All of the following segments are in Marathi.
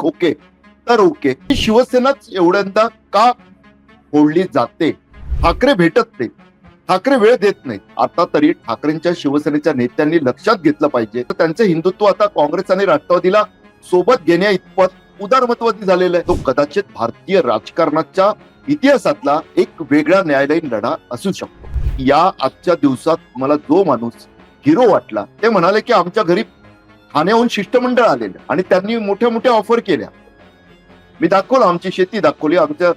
ओके तर ओके, शिवसेनाच एवढ्यांदा का फोडली जाते? ठाकरे भेटत नाही, ठाकरे वेळ देत नाही. आता तरी ठाकरेंच्या शिवसेनेच्या नेत्यांनी लक्षात घेतलं पाहिजे, त्यांचं हिंदुत्व आता काँग्रेस आणि राष्ट्रवादीला सोबत घेण्या इतपत उदारमतवादी झालेला आहे. तो कदाचित भारतीय राजकारणाच्या इतिहासातला एक वेगळा न्यायालयीन लढा असू शकतो. या आजच्या दिवसात मला जो माणूस हिरो वाटला ते म्हणाले की आमच्या घरी ठाण्याहून शिष्टमंडळ आलेलं आणि त्यांनी मोठ्या मोठ्या ऑफर केल्या. मी दाखवलं, आमची शेती दाखवली, आमचा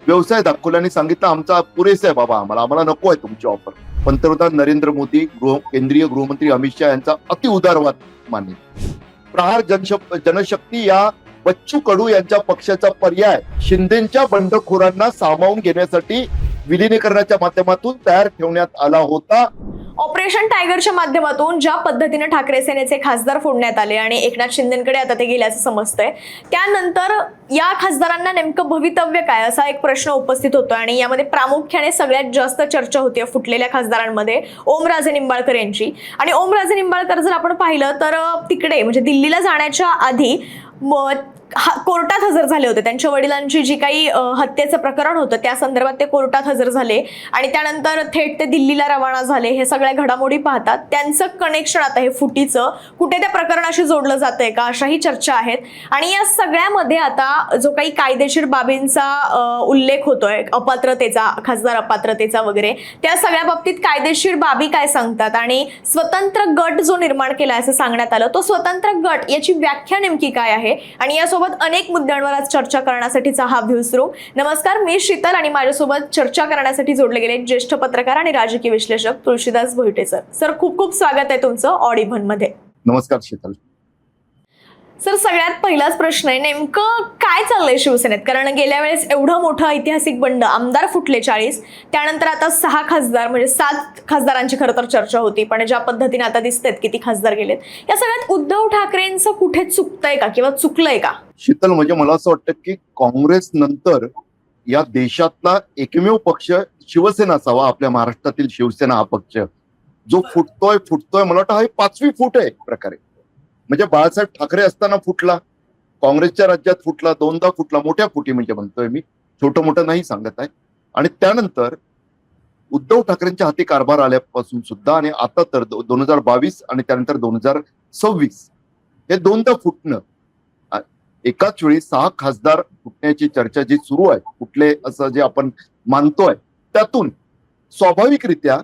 व्यवसाय दाखवला आणि सांगितलं आमचा पुरेसा आहे बाबा, आम्हाला नको आहे तुमची ऑफर. पंतप्रधान नरेंद्र मोदी, केंद्रीय गृहमंत्री अमित शहा यांचा अति उदारवाद मान्य. प्रहार जनशक्ती या बच्चू कडू यांच्या पक्षाचा पर्याय शिंदेच्या बंडखोरांना सामावून घेण्यासाठी विलिनीकरणाच्या माध्यमातून तयार ठेवण्यात आला होता. ऑपरेशन टायगरच्या माध्यमातून ज्या पद्धतीने ठाकरे सेनेचे खासदार फोडण्यात आले आणि एकनाथ शिंदेकडे आता ते गेल्याचं समजतंय, त्यानंतर या खासदारांना नेमकं भवितव्य काय असा एक प्रश्न उपस्थित होतो. आणि यामध्ये प्रामुख्याने सगळ्यात जास्त चर्चा होती फुटलेल्या खासदारांमध्ये ओमराजे निंबाळकर यांची. आणि ओमराजे निंबाळकर जर आपण पाहिलं तर तिकडे म्हणजे दिल्लीला जाण्याच्या आधी कोर्टात हजर झाले होते. त्यांच्या वडिलांची जी काही हत्येचं प्रकरण होतं त्या संदर्भात ते कोर्टात हजर झाले आणि त्यानंतर थेट ते दिल्लीला रवाना झाले. हे सगळ्या घडामोडी पाहतात त्यांचं कनेक्शन आता हे फुटीचं कुठे त्या प्रकरणाशी जोडलं जातंय का अशाही चर्चा आहेत. आणि या सगळ्यामध्ये आता जो काही कायदेशीर बाबींचा उल्लेख होतोय, अपात्रतेचा, खासदार अपात्रतेचा वगैरे, त्या सगळ्या बाबतीत कायदेशीर बाबी काय सांगतात आणि स्वतंत्र गट जो निर्माण केला असं सांगण्यात आलं, तो स्वतंत्र गट याची व्याख्या नेमकी काय आहे आणि यासोबत अनेक मुद्द्यांवर आज चर्चा करण्यासाठीचा हा व्ह्यूज रूम. नमस्कार, मी शीतल आणि माझ्यासोबत चर्चा करण्यासाठी जोडले गेले ज्येष्ठ पत्रकार आणि राजकीय विश्लेषक तुळशीदास भोईटे सर. सर, खूप खूप स्वागत आहे तुमचं ऑडिबन मध्ये. नमस्कार शीतल. सर, सगळ्यात पहिलाच प्रश्न आहे, नेमकं काय चाललंय शिवसेनेत? कारण गेल्या वेळेस एवढं मोठं ऐतिहासिक बंड, आमदार फुटले 40, त्यानंतर आता 6 खासदार म्हणजे 7 खासदारांची खरं तर चर्चा होती, पण ज्या पद्धतीने आता दिसतेत किती खासदार गेलेत, या सगळ्यात उद्धव ठाकरेंचं कुठे चुकतंय का किंवा चुकलंय का? शीतल, म्हणजे मला असं वाटतं की काँग्रेस नंतर या देशातला एकमेव पक्ष शिवसेना असावा. आपल्या महाराष्ट्रातील शिवसेना हा पक्ष जो फुटतोय मला वाटतं हा 5वी फूट आहे प्रकारे. म्हणजे बाळासाहेब ठाकरे असताना फुटला, काँग्रेसच्या राज्यात फुटला, 2दा फुटला, मोठ्या फुटी म्हणजे म्हणतोय मी, छोटं मोठं नाही सांगत आहे. आणि त्यानंतर उद्धव ठाकरेंच्या हाती कारभार आल्यापासून सुद्धा आणि आता तर 2022 आणि त्यानंतर 2026 हे 2दा फुटणं, एकाच वेळी 6 खासदार फुटण्याची चर्चा जी सुरू आहे, फुटले असं जे आपण मानतोय, त्यातून स्वाभाविकरित्या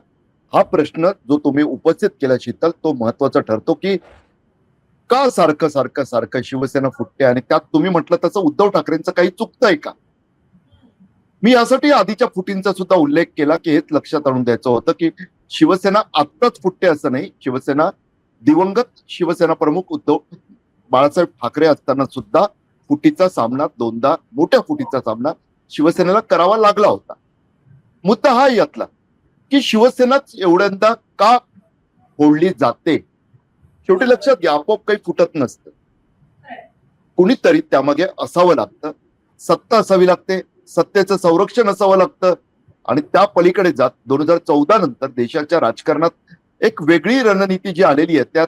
हा प्रश्न जो तुम्ही उपस्थित केला शीतल, तो महत्वाचा ठरतो की का सारखं शिवसेना फुटते. आणि त्यात तुम्ही म्हटलं तसं उद्धव ठाकरेंचं काही चुकतंय का? मी यासाठी आधीच्या फुटींचा सुद्धा उल्लेख केला की हेच लक्षात आणून द्यायचं होतं की शिवसेना आत्ताच फुटते असं नाही. शिवसेना, दिवंगत शिवसेना प्रमुख उद्धव बाळासाहेब ठाकरे असताना सुद्धा फुटीचा सामना, 2दा मोठ्या फुटीचा सामना शिवसेनेला करावा लागला होता. मुद्दा हा यातला की शिवसेनाच एवढ्यांदा का फोडली जाते. शेवटी लक्षात घ्या, आपोआप काही फुटत नसतं, कुणीतरी त्यामागे असावं लागतं, सत्ता असावी लागते, सत्तेचं संरक्षण असावं लागतं. आणि त्या पलीकडे जात 2014 नंतर देशाच्या राजकारणात एक वेगळी रणनीती जी आलेली आहे, त्यात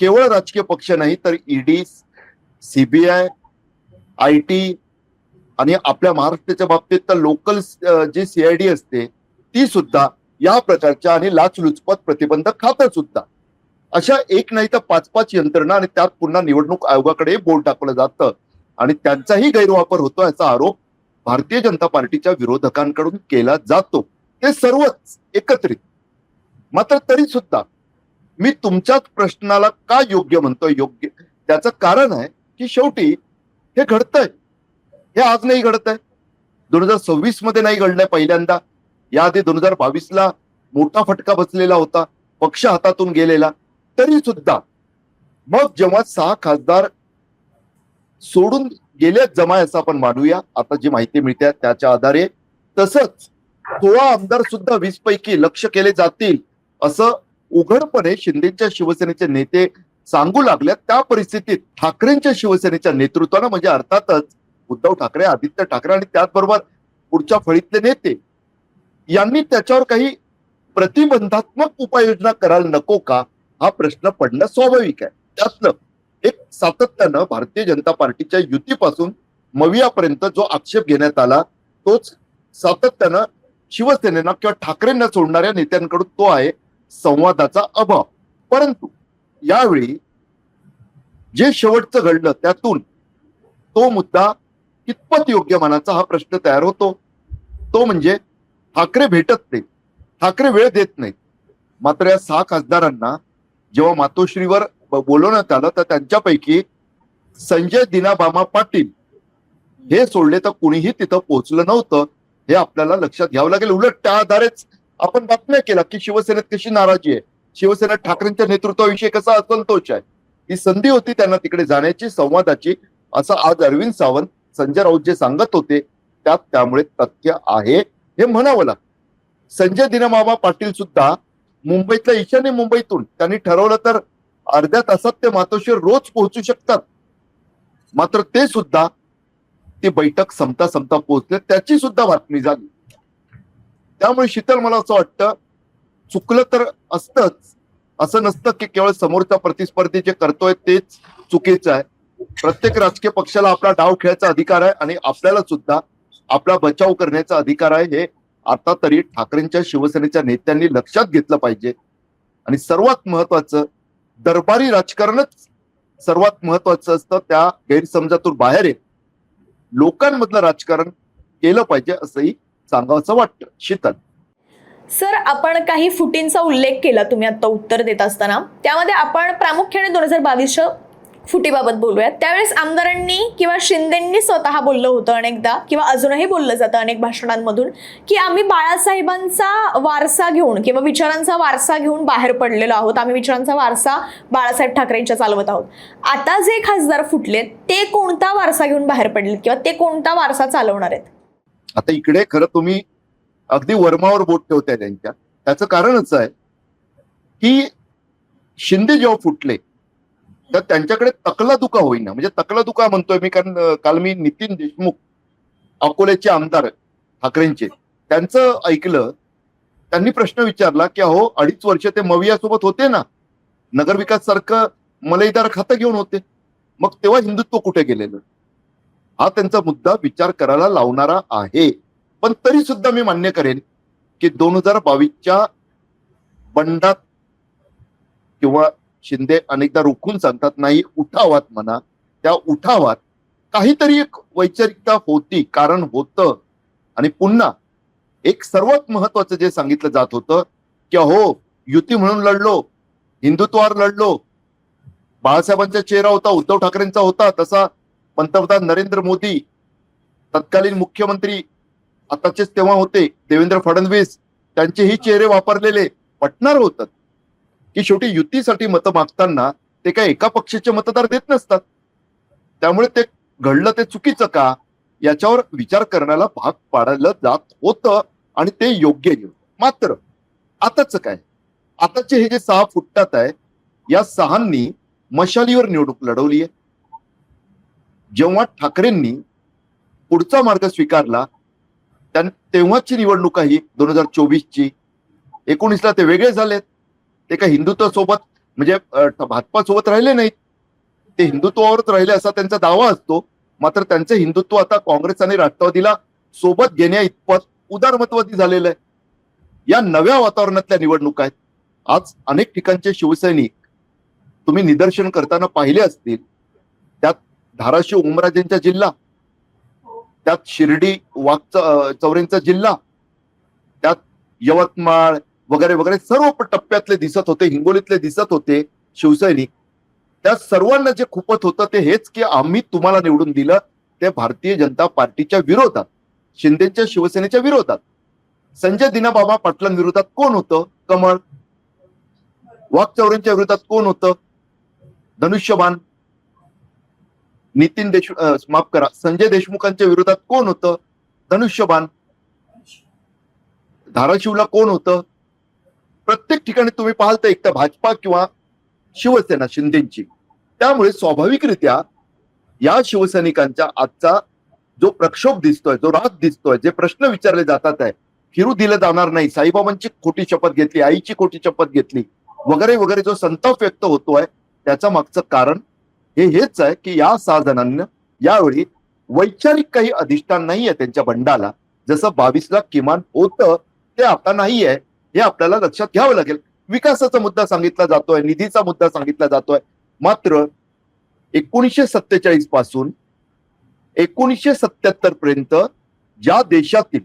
केवळ राजकीय पक्ष नाही तर ईडी, सीबीआय, IT आणि आपल्या महाराष्ट्राच्या बाबतीत तर लोकल जी CID असते ती सुद्धा या प्रकारच्या, आणि लाचलुचपत प्रतिबंधक खातं सुद्धा, अशा एक नाही तर 5-5 यंत्रणा, आणि त्यात पुन्हा निवडणूक आयोगाकडे बोट टाकलं जातं आणि त्यांचाही गैरवापर होतो याचा आरोप भारतीय जनता पार्टीच्या विरोधकांकडून केला जातो. ते सर्वच एकत्रित. मात्र तरी सुद्धा मी तुमच्याच प्रश्नाला का योग्य म्हणतोय, योग्य त्याचं कारण आहे की शेवटी हे घडतंय, हे आज नाही घडतंय, 2026 मध्ये नाही घडलंय पहिल्यांदा. याआधी 2022ला मोठा फटका बसलेला होता, पक्ष हातातून गेलेला. तरी सुद्धा मग जेव्हा 6 खासदार सोडून गेले जमाय असं आपण मानूया, आता जी माहिती मिळते त्याच्या आधारे, तसंच 16 आमदार सुद्धा 20 पैकी लक्ष केले जातील असं उघडपणे शिंदेच्या शिवसेनेचे नेते सांगू लागले. त्या परिस्थितीत ठाकरेंच्या शिवसेनेच्या नेतृत्वानं, म्हणजे अर्थातच उद्धव ठाकरे, आदित्य ठाकरे आणि त्याचबरोबर पुढच्या फळीतले नेते, यांनी त्याच्यावर काही प्रतिबंधात्मक उपाययोजना करायला नको का, हा प्रश्न पडणं स्वाभाविक आहे. त्यातलं एक सातत्यानं भारतीय जनता पार्टीच्या युतीपासून मवियापर्यंत जो आक्षेप घेण्यात आला तोच सातत्यानं शिवसेनेला किंवा ठाकरेंना सोडणाऱ्या नेत्यांकडून तो आहे संवादाचा अभाव. परंतु यावेळी जे शेवटचं घडलं त्यातून तो मुद्दा कितपत योग्य मानाचा हा प्रश्न तयार होतो. तो म्हणजे ठाकरे भेटत नाहीत, ठाकरे वेळ देत नाहीत. मात्र या 6 खासदारांना जेव्हा मातोश्रीवर बोलवण्यात आलं तर त्यांच्यापैकी संजय दिनाबामा पाटील हे सोडले तर कुणीही तिथं पोहोचलं नव्हतं. हे आपल्याला लक्षात घ्यावं लागेल. उलट त्या आधारेच आपण बातम्या केला की शिवसेनेत कशी नाराजी आहे, शिवसेनेत ठाकरेंच्या नेतृत्वाविषयी कसा असंतोष आहे. ही संधी होती त्यांना तिकडे जाण्याची, संवादाची, असं आज अरविंद सावंत, संजय राऊत जे सांगत होते त्यात त्यामुळे तथ्य आहे हे म्हणावं लागतं. संजय दिनाबाबा पाटील सुद्धा मुंबईतल्या ईशान्य मुंबईतून त्यांनी ठरवलं तर अर्ध्या तासात ते मातोश्रीवर रोज पोहोचू शकतात. मात्र ते सुद्धा ती बैठक संपता संपता पोहोचले, त्याची सुद्धा बातमी झाली. त्यामुळे शीतल, मला असं वाटतं चुकलं तर असतंच, असं नसतं की केवळ समोरचा प्रतिस्पर्धी जे करतोय तेच चुकीचं आहे. प्रत्येक राजकीय पक्षाला आपला डाव खेळायचा अधिकार आहे आणि आपल्याला सुद्धा आपला बचाव करण्याचा अधिकार आहे. हे आता तरी ठाकरेंच्या शिवसेनेच्या नेत्यांनी लक्षात घेतलं पाहिजे. आणि सर्वात महत्वाचं, दरबारी राजकारणच सर्वात महत्वाचं असतं. त्या गैरसमजातून बाहेर येत लोकांमधलं राजकारण केलं पाहिजे असंही सांगावंसं वाटतं. शीतल, सर, आपण काही फुटींचा उल्लेख केला तुम्ही आता उत्तर देत असताना. त्यामध्ये आपण प्रामुख्याने 2022च्या फुटीबाबत बोलूयात. त्यावेळेस आमदारांनी किंवा शिंदेंनी स्वतः बोललं होतं अनेकदा, किंवा अजूनही बोललं जातं अनेक भाषणांमधून, की आम्ही बाळासाहेबांचा वारसा घेऊन किंवा विचारांचा वारसा घेऊन बाहेर पडलेलो आहोत, आम्ही विचारांचा वारसा बाळासाहेब ठाकरेंच्या चालवत आहोत. आता जे खासदार फुटलेत ते कोणता वारसा घेऊन बाहेर पडलेत किंवा ते कोणता वारसा चालवणार आहेत? आता इकडे खरं तुम्ही अगदी वर्मावर बोट ठेवताय त्यांच्या. त्याचं कारणच आहे की शिंदे जेव्हा फुटले तर त्यांच्याकडे तकलादुका होईना. म्हणजे तकलादुका म्हणतोय मी कारण काल मी नितीन देशमुख, अकोल्याचे आमदार ठाकरेंचे, त्यांचं ऐकलं. त्यांनी प्रश्न विचारला की अहो 2.5 वर्ष ते मविया सोबत होते ना, नगरविकास सारखं मलईदार खातं घेऊन होते, मग तेव्हा हिंदुत्व कुठे गेलेलं. हा त्यांचा मुद्दा विचार करायला लावणारा आहे. पण तरी सुद्धा मी मान्य करेन की 2022च्या बंडात किंवा शिंदे अनेकदा रोखून सांगतात नाही उठावात म्हणा, त्या उठावात काहीतरी एक वैचारिकता होती, कारण होतं. आणि पुन्हा एक सर्वात महत्वाचं जे सांगितलं जात होतं की अहो युती म्हणून लढलो, हिंदुत्वावर लढलो, बाळासाहेबांचा चेहरा होता, उद्धव ठाकरेंचा होता, तसा पंतप्रधान नरेंद्र मोदी, तत्कालीन मुख्यमंत्री आताचेच तेव्हा होते देवेंद्र फडणवीस, त्यांचेही चेहरे वापरलेले पटणार होतात. की शेवटी युतीसाठी मतं मागताना ते काय एका पक्षाचे मतदार देत नसतात. त्यामुळे ते घडलं ते चुकीचं का याच्यावर विचार करण्याला भाग पाडलं जात होतं आणि ते योग्यही होतं. मात्र आताच काय, आताचे हे जे 6 फुटतात आहे, या 6नी मशालीवर निवडणूक लढवली आहे. जेव्हा ठाकरेंनी पुढचा मार्ग स्वीकारला तेव्हाची निवडणूक ही 2024ची, 19ला ते वेगळे झालेत. ते काही हिंदुत्व सोबत म्हणजे भाजपा सोबत राहिले नाहीत, ते हिंदुत्वावरच राहिले असा त्यांचा दावा असतो. मात्र त्यांचे हिंदुत्व आता काँग्रेस आणि राष्ट्रवादीला सोबत घेण्या इतपत उदारमतवादी झालेलं आहे. या नव्या वातावरणातल्या निवडणुका आहेत. आज अनेक ठिकाणचे शिवसैनिक तुम्ही निदर्शन करताना पाहिले असतील. त्यात धाराशिव उमराजेंचा जिल्हा, त्यात शिर्डी चौरेंचा जिल्हा, त्यात यवतमाळ वगैरे वगैरे सर्व टप्प्यातले दिसत होते, हिंगोलीतले दिसत होते शिवसैनिक. त्या सर्वांना जे खुपत होतं ते हेच की आम्ही तुम्हाला निवडून दिलं ते भारतीय जनता पार्टीच्या विरोधात, शिंदेच्या शिवसेनेच्या विरोधात. संजय दिनाबाबा पाटलांविरोधात कोण होतं? कमळ. वाघचौरेंच्या विरोधात कोण होतं? धनुष्यबाण. माफ करा, संजय देशमुखांच्या विरोधात कोण होतं? धनुष्यबाण. धाराशिवला कोण होतं? प्रत्येक ठिकाणी तुम्ही पाहाल तर एक तर भाजपा किंवा शिवसेना शिंदेची. त्यामुळे स्वाभाविकरित्या या शिवसैनिकांचा आजचा जो प्रक्षोभ दिसतोय, जो राग दिसतोय, जे प्रश्न विचारले जातात आहे, फिरू दिलं जाणार नाही, साईबाबांची खोटी शपथ घेतली, आईची खोटी शपथ घेतली वगैरे वगैरे, जो संताप व्यक्त होतोय त्याचा मागचं कारण हेच आहे की या 6 जणांना यावेळी वैचारिक काही अधिष्ठान नाहीये त्यांच्या बंडाला. जसं 22ला किमान होतं ते आता नाहीये, हे आपल्याला लक्षात घ्यावं लागेल. विकासाचा मुद्दा सांगितला जातोय, निधीचा मुद्दा सांगितला जातोय. मात्र 1947 पासून 1977 पर्यंत ज्या देशातील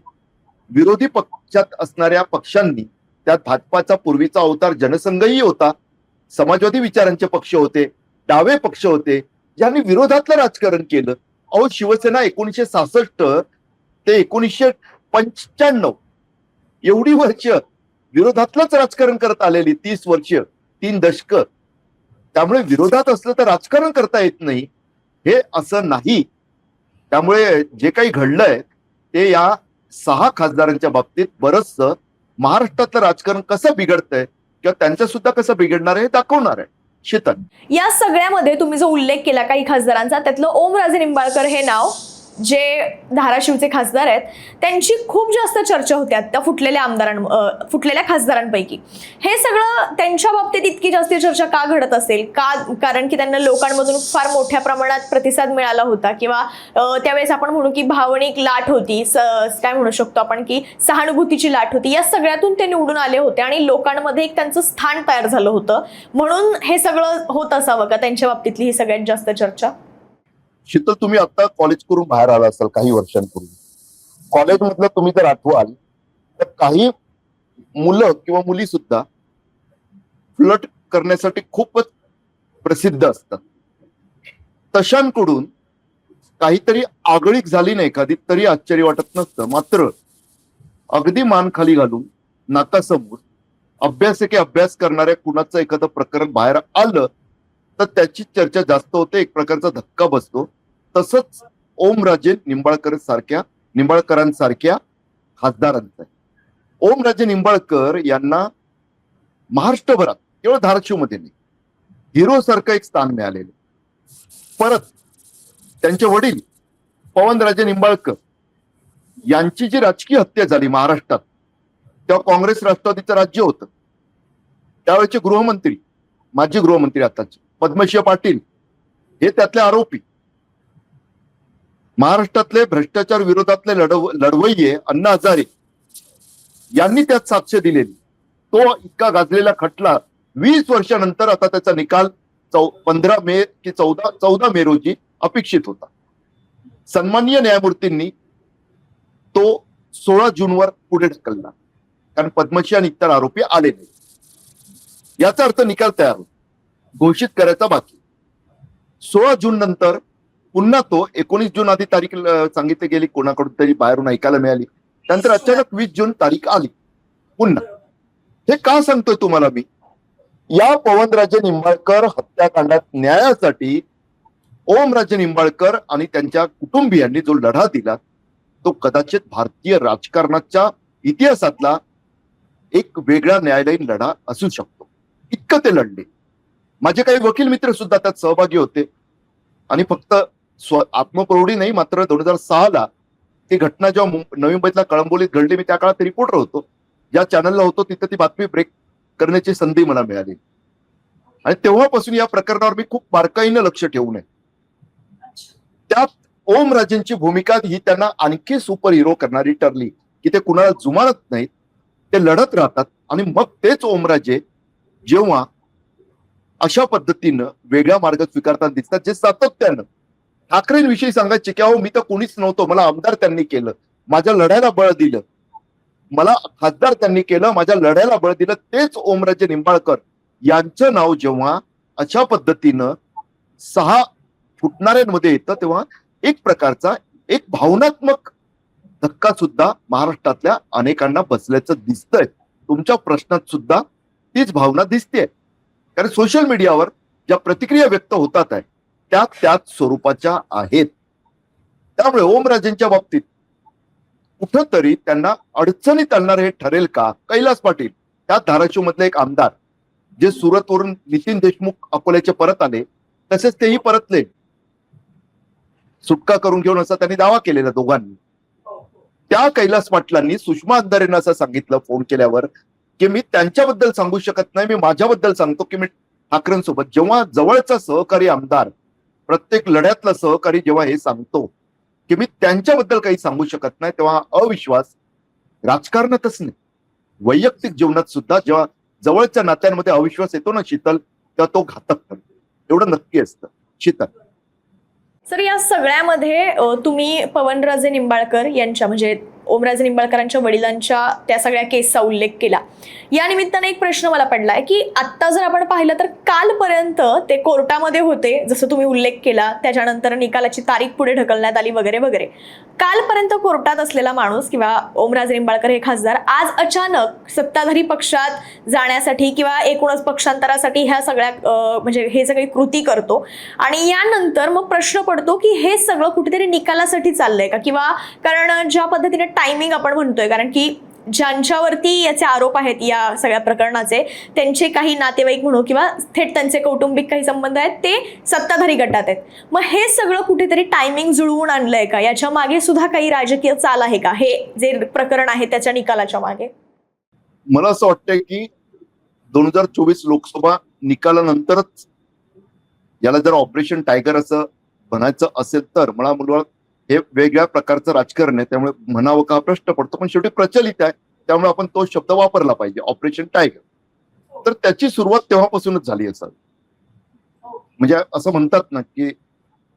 विरोधी पक्षात असणाऱ्या पक्षांनी, त्यात भाजपाचा पूर्वीचा अवतार जनसंघही होता, समाजवादी विचारांचे पक्ष होते, डावे पक्ष होते, ज्यांनी विरोधातलं राजकारण केलं. अहो, शिवसेना 1966 ते 1995 एवढी वर्ष विरोधातलंच राजकारण करत आलेली, 30 वर्ष, 3 दशक. त्यामुळे विरोधात असलं तर राजकारण करता येत नाही, हे असं नाही. त्यामुळे जे काही घडलंय ते या 6 खासदारांच्या बाबतीत बरचसं महाराष्ट्रातलं राजकारण कसं बिघडतंय किंवा त्यांचं सुद्धा कसं बिघडणार आहे हे दाखवणार आहे. शीतल, या सगळ्यामध्ये तुम्ही जो उल्लेख केला काही खासदारांचा, त्यातलं ओमराजे निंबाळकर हे नाव, जे धाराशिवचे खासदार आहेत, त्यांची खूप जास्त चर्चा होत्या त्या फुटलेल्या खासदारांपैकी. हे सगळं त्यांच्या बाबतीत इतकी जास्त चर्चा का घडत असेल? कारण की त्यांना लोकांमधून फार मोठ्या प्रमाणात प्रतिसाद मिळाला होता, किंवा त्यावेळेस आपण म्हणू की भावनिक लाट होती, काय म्हणू शकतो आपण की सहानुभूतीची लाट होती. या सगळ्यातून ते निवडून आले होते आणि लोकांमध्ये एक त्यांचं स्थान तयार झालं होतं, म्हणून हे सगळं होत असावं का त्यांच्या बाबतीतली ही सगळ्यात जास्त चर्चा? शीतल, तुम्ही आता कॉलेज करून बाहेर आला असाल काही वर्षांपूर्वी. कॉलेजमधलं तुम्ही जर आठवाल तर काही मुलं किंवा मुली सुद्धा फ्लर्ट करण्यासाठी खूपच प्रसिद्ध असतात. तशांकडून काहीतरी आगळीक झाली नाही एखादी तरी आश्चर्य वाटत नसतं. मात्र अगदी मान खाली घालून नाकासमोर अभ्यासके अभ्यास करणाऱ्या कुणाचं एखादं प्रकरण बाहेर आलं तर त्याची चर्चा जास्त होते, एक प्रकारचा धक्का बसतो. तसंच ओमराजे निंबाळकरांसारख्या खासदारांचं आहे. ओमराजे निंबाळकर यांना महाराष्ट्रभरात, केवळ धाराशिवमध्ये नाही, हिरो सारखं एक स्थान मिळालेलं. परत त्यांचे वडील पवनराजे निंबाळकर यांची जी राजकीय हत्या झाली महाराष्ट्रात, तेव्हा काँग्रेस राष्ट्रवादीचं राज्य होतं. त्यावेळेचे गृहमंत्री, माजी गृहमंत्री आताचे पद्मसिंह पाटील हे त्यातले आरोपी. महाराष्ट्रातले भ्रष्टाचार विरोधातले लढवय्ये अण्णा हजारे यांनी त्यात साक्ष दिलेली. तो इतका गाजलेला खटला 20 वर्षानंतर आता त्याचा निकाल 15 मे की 14 मे रोजी अपेक्षित होता. सन्माननीय न्यायमूर्तींनी तो 16 जूनवर पुढे ढकलला, कारण पद्मसिंह आणि इतर आरोपी आले नाही. याचा अर्थ निकाल तयार होता, घोषित करायचा बाकी. 16 जून नंतर पुन्हा तो 19 जून आधी तारीख सांगितली गेली, कोणाकडून तरी बाहेरून ऐकायला मिळाली. त्यानंतर अचानक 20 जून तारीख आली पुन्हा. हे का सांगतोय तुम्हाला मी? या पवनराजे निंबाळकर हत्याकांडात न्यायासाठी ओमराजे निंबाळकर आणि त्यांच्या कुटुंबियांनी जो लढा दिला तो कदाचित भारतीय राजकारणाच्या इतिहासातला एक वेगळा न्यायालयीन लढा असू शकतो. इतकं ते लढले. माझे काही वकील मित्र सुद्धा त्यात सहभागी होते. आणि फक्त आत्मप्रौढी नाही, मात्र 2006ला ती घटना जेव्हा नवी मुंबईतल्या कळंबोलीत घडली, मी त्या काळात रिपोर्टर होतो. ज्या चॅनलला होतो तिथे ती बातमी ब्रेक करण्याची संधी मला मिळाली. आणि तेव्हापासून या प्रकरणावर मी खूप बारकाईनं लक्ष ठेवून आहे. त्यात ओमराजेंची भूमिका ही त्यांना आणखी सुपर हिरो करणारी ठरली, की ते कुणाला जुमानत नाहीत, ते लढत राहतात. आणि मग तेच ओमराजे जेव्हा अशा पद्धतीनं वेगळा मार्ग स्वीकारताना दिसतात, जे सातत्यानं ठाकरेंविषयी सांगायचे की अहो मी तर कोणीच नव्हतो, मला आमदार त्यांनी केलं, माझ्या लढ्याला बळ दिलं, मला खासदार त्यांनी केलं, माझ्या लढ्याला बळ दिलं, तेच ओमराजे निंबाळकर यांचं नाव जेव्हा अशा पद्धतीनं 6 फुटणाऱ्यांमध्ये येतं, तेव्हा एक प्रकारचा एक भावनात्मक धक्का सुद्धा महाराष्ट्रातल्या अनेकांना बसल्याचं दिसतंय. तुमच्या प्रश्नात सुद्धा तीच भावना दिसते, कारण सोशल मीडियावर ज्या प्रतिक्रिया व्यक्त होतात आहे त्या त्याच स्वरूपाच्या आहेत. त्यामुळे ओमराजेंच्या बाबतीत कुठंतरी त्यांना अडचणीत आणणार हे ठरेल का? कैलास पाटील, त्या धाराशिव मधले एक आमदार, जे सुरतवरून नितीन देशमुख अकोल्याचे परत आले, तसेच तेही परतले, सुटका करून घेऊन असा त्यांनी दावा केलेला दोघांनी. त्या कैलास पाटलांनी सुषमा अंधारेंना असं सांगितलं फोन केल्यावर की मी त्यांच्याबद्दल सांगू शकत नाही, मी माझ्याबद्दल सांगतो की मी ठाकरेंसोबत. जेव्हा जवळचा सहकारी आमदार प्रत्येक लढ्यातला सहकारी जेव्हा हे सांगतो की मी त्यांच्याबद्दल काही सांगू शकत नाही, तेव्हा अविश्वास राजकारणातच नाही, वैयक्तिक जीवनात सुद्धा जेव्हा जवळच्या नात्यांमध्ये अविश्वास येतो ना शीतल, तेव्हा तो घातक ठरतो. एवढं नक्की असतं शीतल. सर, या सगळ्यामध्ये तुम्ही पवनराजे निंबाळकर यांच्या म्हणजे ओमराजे निंबाळकरांच्या वडिलांच्या त्या सगळ्या केसचा उल्लेख केला. या निमित्ताने एक प्रश्न मला पडलाय की आता जर आपण पाहिलं तर कालपर्यंत ते कोर्टामध्ये होते, जसं तुम्ही उल्लेख केला, त्याच्यानंतर निकालाची तारीख पुढे ढकलण्यात आली वगैरे वगैरे. कालपर्यंत कोर्टात असलेला माणूस किंवा ओमराजे निंबाळकर हे खासदार आज अचानक सत्ताधारी पक्षात जाण्यासाठी किंवा एकूणच पक्षांतरासाठी ह्या सगळ्या म्हणजे हे सगळी कृती करतो. आणि यानंतर मग प्रश्न पडतो की हे सगळं कुठेतरी निकालासाठी चाललंय का, किंवा कारण ज्या पद्धतीने टायमिंग आपण म्हणतोय, कारण की ज्यांच्यावरती याचे आरोप आहेत या सगळ्या प्रकरणाचे, त्यांचे काही नातेवाईक म्हणू किंवा थेट त्यांचे कौटुंबिक काही संबंध आहेत, ते सत्ताधारी गटात आहेत. मग हे सगळं कुठेतरी टायमिंग जुळवून आणलंय का? याच्या मागे सुद्धा काही राजकीय चाल आहे का, हे जे प्रकरण आहे त्याच्या निकालाच्या मागे? मला असं वाटतंय की 2024 लोकसभा निकालानंतरच याला जर ऑपरेशन टायगर असं म्हणायचं असेल तर मला मुलगा हे वेगळ्या प्रकारचं राजकारण आहे, त्यामुळे म्हणावं का प्रश्न पडतो, पण शेवटी प्रचलित आहे त्यामुळे आपण तो शब्द वापरला पाहिजे, ऑपरेशन टायगर. तर त्याची सुरुवात तेव्हापासूनच झाली असावी. म्हणजे असं म्हणतात ना की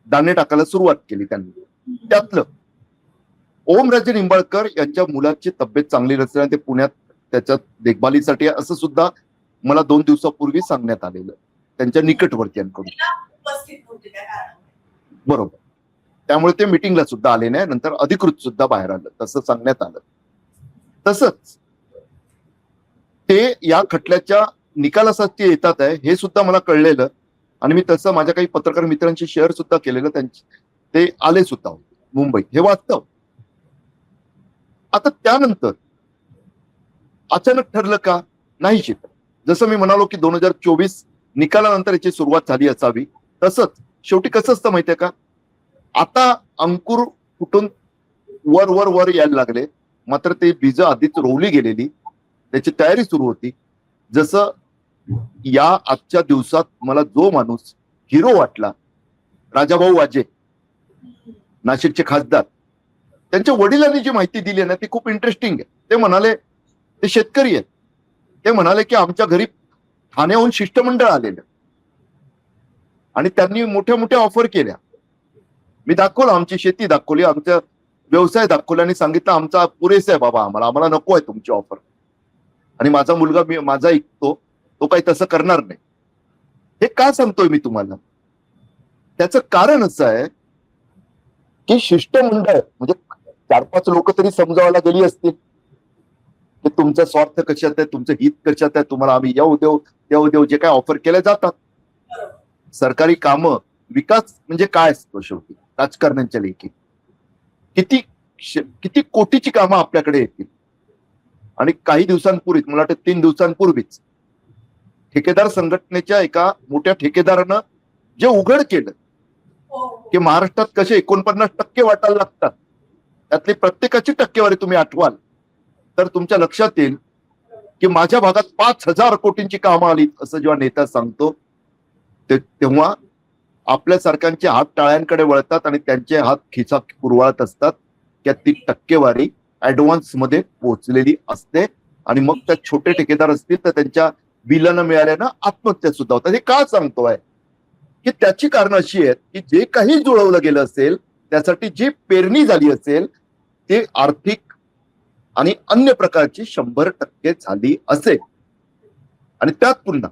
दाणे टाकायला सुरुवात केली त्यांनी. त्यातलं ओमराजे निंबाळकर यांच्या मुलाची तब्येत चांगली नसल्याने ते पुण्यात त्याच्या देखभालीसाठी असं सुद्धा मला 2 दिवसापूर्वी सांगण्यात आलेलं त्यांच्या निकटवर्तीयांकडून. बरोबर. त्यामुळे ते मिटिंगला सुद्धा आले नाही, नंतर अधिकृत सुद्धा बाहेर आलं, तसं सांगण्यात आलं. तसंच ते या खटल्याच्या निकालासाठी येतात आहे हे सुद्धा मला कळलेलं, आणि मी तसं माझ्या काही पत्रकार मित्रांशी शेअर सुद्धा केलेलं, त्यांची ते आले सुद्धा मुंबईत, हे वास्तव. आता त्यानंतर अचानक ठरलं का नाही शिकत, जसं मी म्हणालो की 2024 निकालानंतर याची सुरुवात झाली असावी, तसंच शेवटी कसं असतं माहितीये का, आता अंकुर फुटून वर वर वर यायला लागले, मात्र ते बीज आधीच रोवली गेलेली, त्याची तयारी सुरू होती. जसं या आजच्या दिवसात मला जो माणूस हिरो वाटला, राजाभाऊ वाजे, नाशिकचे खासदार, त्यांच्या वडिलांनी जी माहिती दिली ना ती खूप इंटरेस्टिंग आहे. ते म्हणाले, ते शेतकरी आहेत, ते म्हणाले की आमच्या घरी ठाण्याहून शिष्टमंडळ आलेलं आणि त्यांनी मोठ्या मोठ्या ऑफर केल्या. मी दाखवलं, आमची शेती दाखवली, आमचा व्यवसाय दाखवला आणि सांगितलं आमचा पुरेसा आहे बाबा, आम्हाला नको आहे तुमची ऑफर, आणि माझा मुलगा माझा ऐकतो, तो काही तसं करणार नाही. हे का सांगतोय मी तुम्हाला, त्याचं कारण असं आहे की शिष्टमंडळ म्हणजे 4-5 लोक तरी समजावायला गेली असतील की तुमचा स्वार्थ कशात आहे, तुमचं हित कशात आहे, तुम्हाला आम्ही येऊ देऊ जे काय ऑफर केल्या जातात. सरकारी कामं, विकास म्हणजे काय असतो शेवटी राजकारण्यांच्या लेखी, किती कोटीची कामं आपल्याकडे येतील. आणि काही दिवसांपूर्वीच, मला वाटतं 3 दिवसांपूर्वीच, ठेकेदार संघटनेच्या एका मोठ्या ठेकेदारानं जे उघड केलं की महाराष्ट्रात कसे 49% वाटायला लागतात, त्यातली प्रत्येकाची टक्केवारी तुम्ही आठवाल तर तुमच्या लक्षात येईल की माझ्या भागात 5,000 कोटींची कामं आली, असं जेव्हा नेता सांगतो तेव्हा आपल्यासारख्यांचे हात टाळ्यांकडे वळतात आणि त्यांचे हात खिसा कुरवाळत असतात, की ती टक्केवारी ऍडव्हान्स मध्ये पोहोचलेली असते. आणि मग त्या छोटे ठेकेदार असतील तर त्यांच्या बिलं मिळाल्यानं आत्महत्या सुद्धा होतात. हे का सांगतोय की त्याची कारण अशी आहेत की जे काही जुळवलं गेलं असेल, त्यासाठी जी पेरणी झाली असेल ते आर्थिक आणि अन्य प्रकारची 100% झाली असेल. आणि त्यात पुन्हा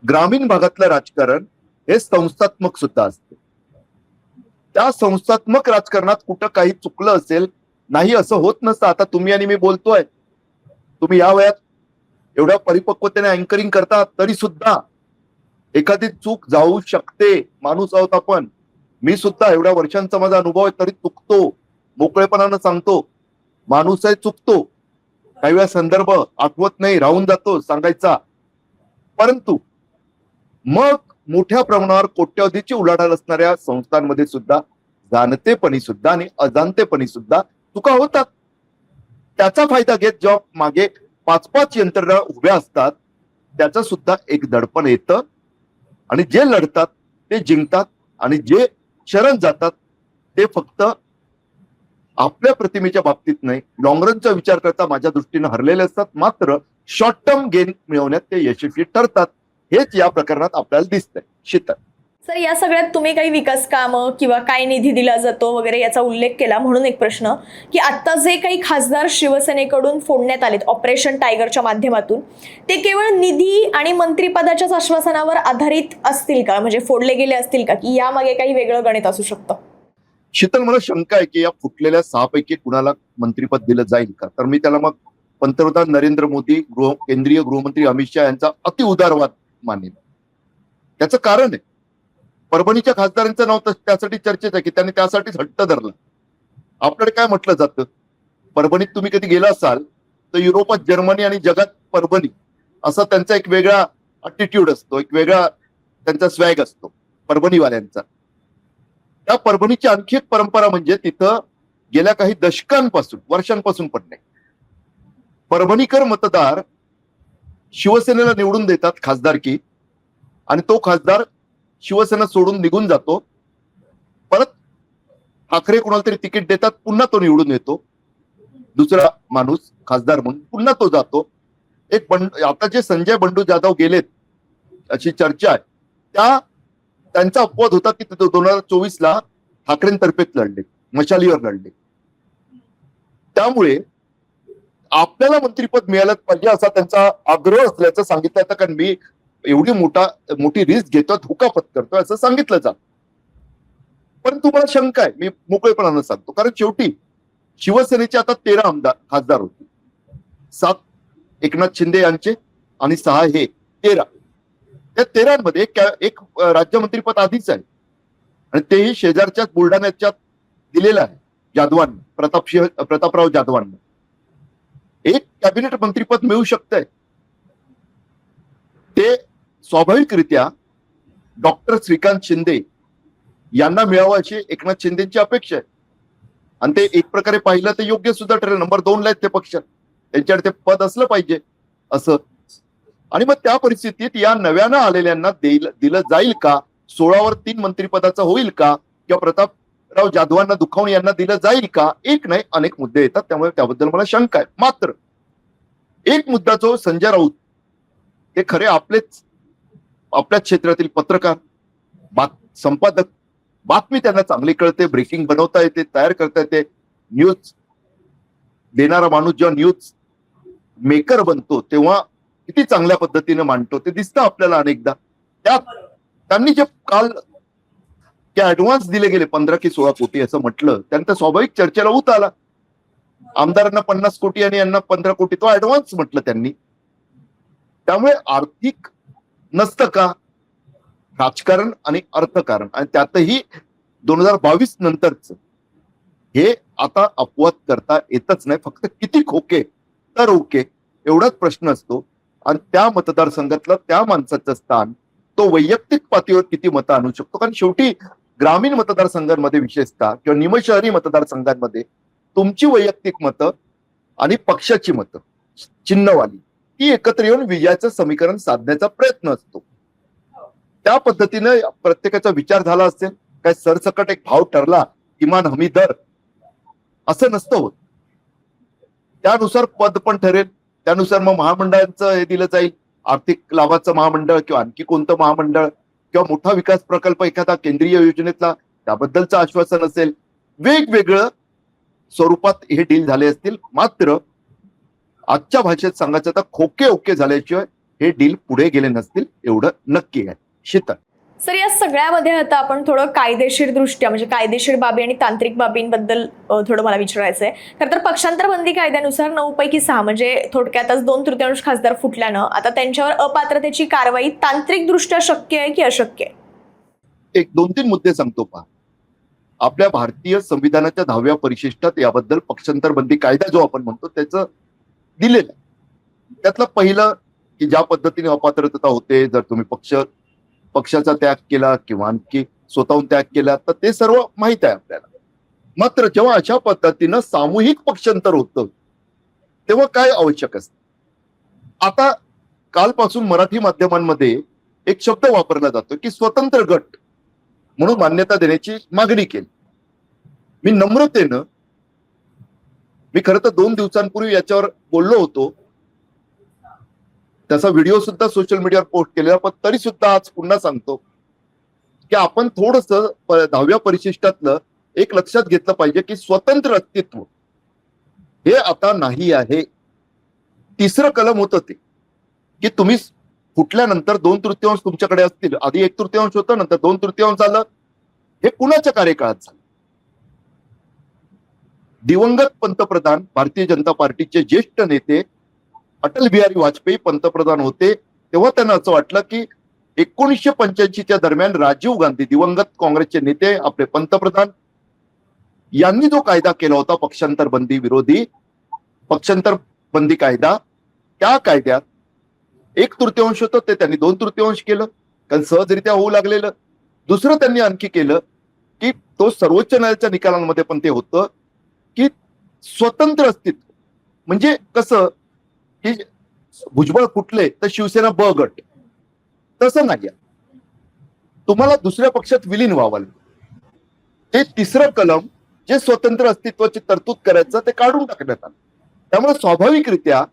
ग्रामीण भागातलं राजकारण हे संस्थात्मक सुद्धा असते. त्या संस्थात्मक राजकारणात कुठं काही चुकलं असेल, नाही असं होत नसतं. आता तुम्ही आणि मी बोलतोय, तुम्ही या वयात एवढ्या परिपक्वतेने अँकरिंग करता, तरी सुद्धा एखादी चूक जाऊ शकते. माणूस आहोत आपण, मी सुद्धा एवढ्या वर्षांचा माझा अनुभव आहे तरी चुकतो, मोकळेपणानं सांगतो, माणूस आहे, चुकतो. काही वेळा संदर्भ आठवत नाही, राहून जातो सांगायचा. परंतु मग मोठ्या प्रमाणावर कोट्यवधीची उलाढाल असणाऱ्या संस्थांमध्ये सुद्धा जाणतेपणी सुद्धा आणि अजाणतेपणी सुद्धा चुका होतात. त्याचा फायदा घेत जेव्हा मागे 5-5 यंत्रणा उभ्या असतात, त्याचं सुद्धा एक दडपण येतं. आणि जे लढतात ते जिंकतात आणि जे शरण जातात ते फक्त आपल्या प्रतिमेच्या बाबतीत नाही, लॉंग रनचा विचार करता माझ्या दृष्टीने हरलेले असतात, मात्र शॉर्ट टर्म गेन मिळवण्यात ते यशस्वी ठरतात. हेच या प्रकरणात आपल्याला दिसतंय. शीतल, सर, या सगळ्यात तुम्ही काही विकास कामं किंवा काय निधी दिला जातो वगैरे याचा उल्लेख केला, म्हणून एक प्रश्न की आता जे काही खासदार शिवसेनेकडून फोडण्यात आलेत ऑपरेशन टायगरच्या माध्यमातून, ते केवळ निधी आणि मंत्रिपदाच्याच आश्वासनावर आधारित असतील का? म्हणजे फोडले गेले असतील का, की यामागे काही वेगळं गणित असू शकतं? शीतल, मला शंका आहे की या फुटलेल्या 6 पैकी कुणाला मंत्रिपद दिलं जाईल का? तर मी त्याला मग पंतप्रधान नरेंद्र मोदी, केंद्रीय गृहमंत्री अमित शहा यांचा अतिउदारवाद मानेन. त्याचं कारण आहे, परभणीच्या खासदारांचं नाव त्यासाठी चर्चेत आहे की त्यांनी त्यासाठीच हट्ट धरला. आपल्याकडे काय म्हटलं जातं, परभणीत तुम्ही कधी गेला असाल तर युरोपात जर्मनी आणि जगात परभणी असा त्यांचा एक वेगळा अटिट्यूड असतो, एक वेगळा त्यांचा स्वॅग असतो परभणीवाल्यांचा. त्या परभणीची आणखी एक परंपरा म्हणजे तिथं गेल्या काही दशकांपासून, वर्षांपासून पण नाही, परभणीकर मतदार शिवसेनेला निवडून देतात खासदारकी, आणि तो खासदार शिवसेना सोडून निघून जातो. परत ठाकरे कोणाला तरी तिकीट देतात, पुन्हा तो निवडून येतो, दुसरा माणूस खासदार म्हणून, पुन्हा तो जातो. आता जे संजय बंडू जाधव गेलेत अशी चर्चा आहे, त्यांचा अपवाद होता की 2024ला ठाकरेंतर्फेच लढले, मशालीवर लढले. त्यामुळे आपल्याला मंत्रिपद मिळालंच पाहिजे असा त्यांचा आग्रह असल्याचं सांगितलं जातं, कारण मी एवढी मोठी रिस्क घेतोय, धोका पत्करतोय असं सांगितलं जातं. परंतु मला शंका आहे, मी मोकळेपणानं सांगतो, कारण शेवटी शिवसेनेचे आता 13 खासदार होते, 7 एकनाथ शिंदे यांचे आणि 6 हे 13. त्या 13मध्ये एक राज्यमंत्रीपद आधीच आहे, आणि तेही शेजारच्या बुलढाण्याच्या दिलेलं आहे जाधवांना, प्रतापराव जाधवांना. एक कॅबिनेट मंत्रीपद मिळू शकतंय, ते स्वाभाविकरित्या डॉक्टर श्रीकांत शिंदे यांना मिळावं अशी एकनाथ शिंदेची अपेक्षा आहे. आणि ते एक प्रकारे पाहिलं तर योग्य सुद्धा ठरेल. नंबर 2ला आहेत ते पक्ष, त्यांच्याकडे ते पद असलं पाहिजे असं. आणि मग त्या परिस्थितीत या नव्यानं आलेल्यांना दिलं जाईल का? 16वर 3 मंत्रिपदाचं होईल का? किंवा प्रतापराव जाधवांना दुखावून यांना दिलं जाईल का? एक नाही, अनेक मुद्दे येतात, त्यामुळे त्याबद्दल मला शंका आहे. मात्र एक मुद्दा, जो संजय राऊत, ते खरे आपल्याच क्षेत्रातील पत्रकार, संपादक, बातमी त्यांना चांगली कळते, ब्रेकिंग बनवता येते, तयार करता येते, न्यूज देणारा माणूस जेव्हा न्यूज मेकर बनतो तेव्हा किती चांगल्या पद्धतीने मांडतो ते दिसतं आपल्याला अनेकदा. त्यांनी जे काल ऍडव्हान्स दिले गेले 15 की 16 कोटी असं म्हटलं, त्यानंतर स्वाभाविक चर्चेला ऊत आला. आमदारांना 50 कोटी आणि यांना 15 कोटी, तो ऍडव्हान्स म्हटलं त्यांनी. त्यामुळे आर्थिक नसतं का? राजकारण आणि अर्थकारण, आणि त्यातही 2022 नंतरच हे आता अपवाद करता येतच नाही. फक्त किती खोके तर ओके एवढाच प्रश्न असतो. आणि त्या मतदारसंघातलं त्या माणसाचं स्थान, तो वैयक्तिक पातळीवर किती मतं आणू शकतो. कारण शेवटी ग्रामीण मतदारसंघांमध्ये विशेषतः किंवा निमशहरी मतदारसंघांमध्ये तुमची वैयक्तिक मतं आणि पक्षाची मतं चिन्हवाली ती एकत्र येऊन विजयाचं समीकरण साधण्याचा प्रयत्न असतो. त्या पद्धतीने प्रत्येकाचा विचार झाला असेल. काय सरसकट एक भाव ठरला, किमान हमी दर, असं नसतं होत. त्यानुसार पद पण ठरेल, त्यानुसार मग महामंडळांचं हे दिलं जाईल, आर्थिक लाभाचं महामंडळ किंवा आणखी कोणतं महामंडळ, किंवा मोठा विकास प्रकल्प एखादा केंद्रीय योजनेतला, त्याबद्दलचं आश्वासन असेल. वेगवेगळं स्वरूपात हे डील झाले असतील. मात्र आजच्या भाषेत सांगायचं तर खोके ओके झाल्याशिवाय हे डील पुढे गेले नसतील, एवढं नक्की आहे. शीतल, सर, या सगळ्यामध्ये आता आपण थोडं कायदेशीर दृष्ट्या, म्हणजे कायदेशीर बाबी आणि तांत्रिक बाबींबद्दल थोडं मला विचारायचं आहे. खरं तर पक्षांतर बंदी कायद्यानुसार 9 पैकी 6 म्हणजे थोडक्यातच 2/3 खासदार फुटल्यानं आता त्यांच्यावर अपात्रतेची कारवाई तांत्रिक दृष्ट्या शक्य आहे की अशक्य आहे? एक 2-3 मुद्दे सांगतो पहा. आपल्या भारतीय संविधानाच्या 10व्या परिशिष्टात याबद्दल पक्षांतर बंदी कायदा जो आपण म्हणतो त्याचं दिलेलं. त्यातलं पहिलं की ज्या पद्धतीने अपात्रता होते, जर तुम्ही पक्षाचा त्याग केला किंवा आणखी स्वतःहून त्याग केला तर ते सर्व माहित आहे आपल्याला. मात्र जेव्हा अशा पद्धतीनं सामूहिक पक्षांतर होतं तेव्हा काय आवश्यक असतं? आता कालपासून मराठी माध्यमांमध्ये एक शब्द वापरला जातो की स्वतंत्र गट. म्हणून मान्यता देण्याची मागणी केली. मी नम्रतेनं, मी खरं तर 2 दिवसांपूर्वी याच्यावर बोललो होतो, त्याचा व्हिडिओ सुद्धा सोशल मीडियावर पोस्ट केलेला, पण तरी सुद्धा आज पुन्हा सांगतो की आपण थोडस 10व्या परिशिष्टातलं एक लक्षात घेतलं पाहिजे की स्वतंत्र अस्तित्व हे आता नाही आहे. 3रं कलम होतं ते की तुम्ही फुटल्यानंतर 2/3 तुमच्याकडे असतील. आधी 1/3 होतं, नंतर 2/3 झालं. हे कुणाच्या कार्यकाळात झालं? दिवंगत पंतप्रधान, भारतीय जनता पार्टीचे ज्येष्ठ नेते अटल बिहारी वाजपेयी पंतप्रधान होते, तेव्हा त्यांना असं वाटलं की 1985च्या दरम्यान राजीव गांधी, दिवंगत काँग्रेसचे नेते, आपले पंतप्रधान, यांनी जो कायदा केला होता पक्षांतर बंदी विरोधी, पक्षांतर बंदी कायदा, त्या कायद्यात 1/3 होतं, ते त्यांनी 2/3 केलं, कारण सहजरित्या होऊ लागलेलं. दुसरं त्यांनी आणखी केलं की तो सर्वोच्च न्यायालयाच्या निकालांमध्ये पण ते होतं की स्वतंत्र अस्तित्व म्हणजे कसं की भुजबळ फुटले तर शिवसेना ब गट, तसं नाही. तुम्हाला दुसऱ्या पक्षात विलीन व्हावं. ते 3रं कलम जे स्वतंत्र अस्तित्वाची तरतूद करायचं ते काढून टाकण्यात आलं. त्यामुळे स्वाभाविकरित्या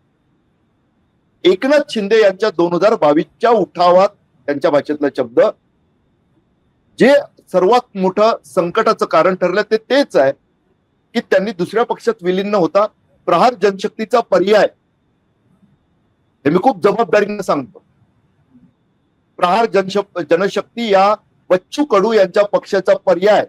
एकनाथ शिंदे यांच्या 2022च्या उठावात, त्यांच्या भाषेतला शब्द, जे सर्वात मोठं संकटाचं कारण ठरलं ते तेच आहे की त्यांनी दुसऱ्या पक्षात विलीन न होता प्रहार जनशक्तीचा पर्याय, हे मी खूप जबाबदारीने सांगतो, प्रहार जनशक्ती या बच्चू कडू यांच्या पक्षाचा पर्याय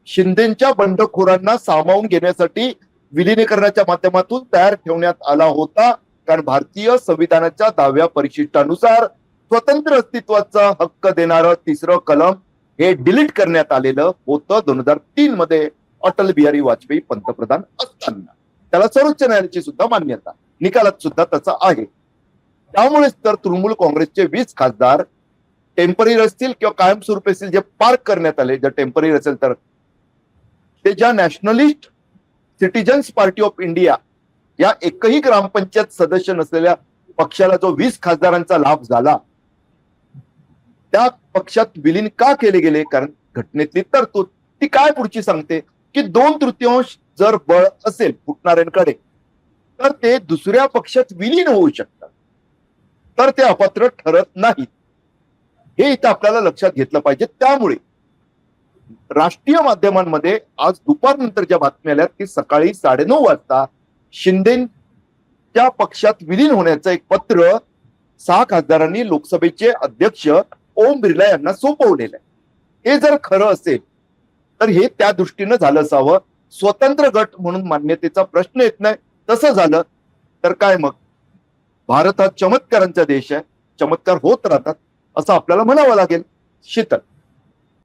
शिंदेच्या बंडखोरांना सामावून घेण्यासाठी विलिनीकरणाच्या माध्यमातून तयार ठेवण्यात आला होता. कारण भारतीय संविधानाच्या 10व्या परिशिष्टानुसार स्वतंत्र अस्तित्वाचा हक्क देणारं 3रं कलम हे डिलीट करण्यात आलेलं होतं 2003 मध्ये अटल बिहारी वाजपेयी पंतप्रधान असताना. त्याला सर्वोच्च न्यायालयाची सुद्धा मान्यता, निकालात सुद्धा त्याचा आहे. त्यामुळेच तर तृणमूल काँग्रेसचे 20 खासदार टेम्पररी असतील किंवा कायमस्वरूपी असतील, जे पार्क करण्यात आले, जर टेम्पररी असेल तर ते ज्या nationalist citizens party of India या एकही ग्रामपंचायत सदस्य नसलेल्या पक्षाला जो 20 खासदारांचा लाभ झाला, त्या पक्षात विलीन का केले गेले? कारण घटनेतली तरतूद ती काय पुढची सांगते की 2/3 जर बळ असेल फुटणाऱ्यांकडे तर ते दुसऱ्या पक्षात विलीन होऊ शकतात, तर ते अपात्र ठरत नाहीत. हे इथं आपल्याला लक्षात घेतलं पाहिजे. त्यामुळे राष्ट्रीय माध्यमांमध्ये आज दुपारनंतर ज्या बातम्या आल्या की सकाळी 9:30 वाजता शिंदेच्या पक्षात विलीन होण्याचं एक पत्र 6 खासदारांनी लोकसभेचे अध्यक्ष ओम बिर्ला यांना सोपवलेलं आहे. हे जर खरं असेल तर हे त्या दृष्टीनं झालं असावं. स्वतंत्र गट म्हणून मान्यतेचा प्रश्न येत नाही. तसं झालं तर काय मग? भारत हा चमत्कारांचा देश आहे, चमत्कार होत राहतात असं आपल्याला म्हणावं लागेल. शीतल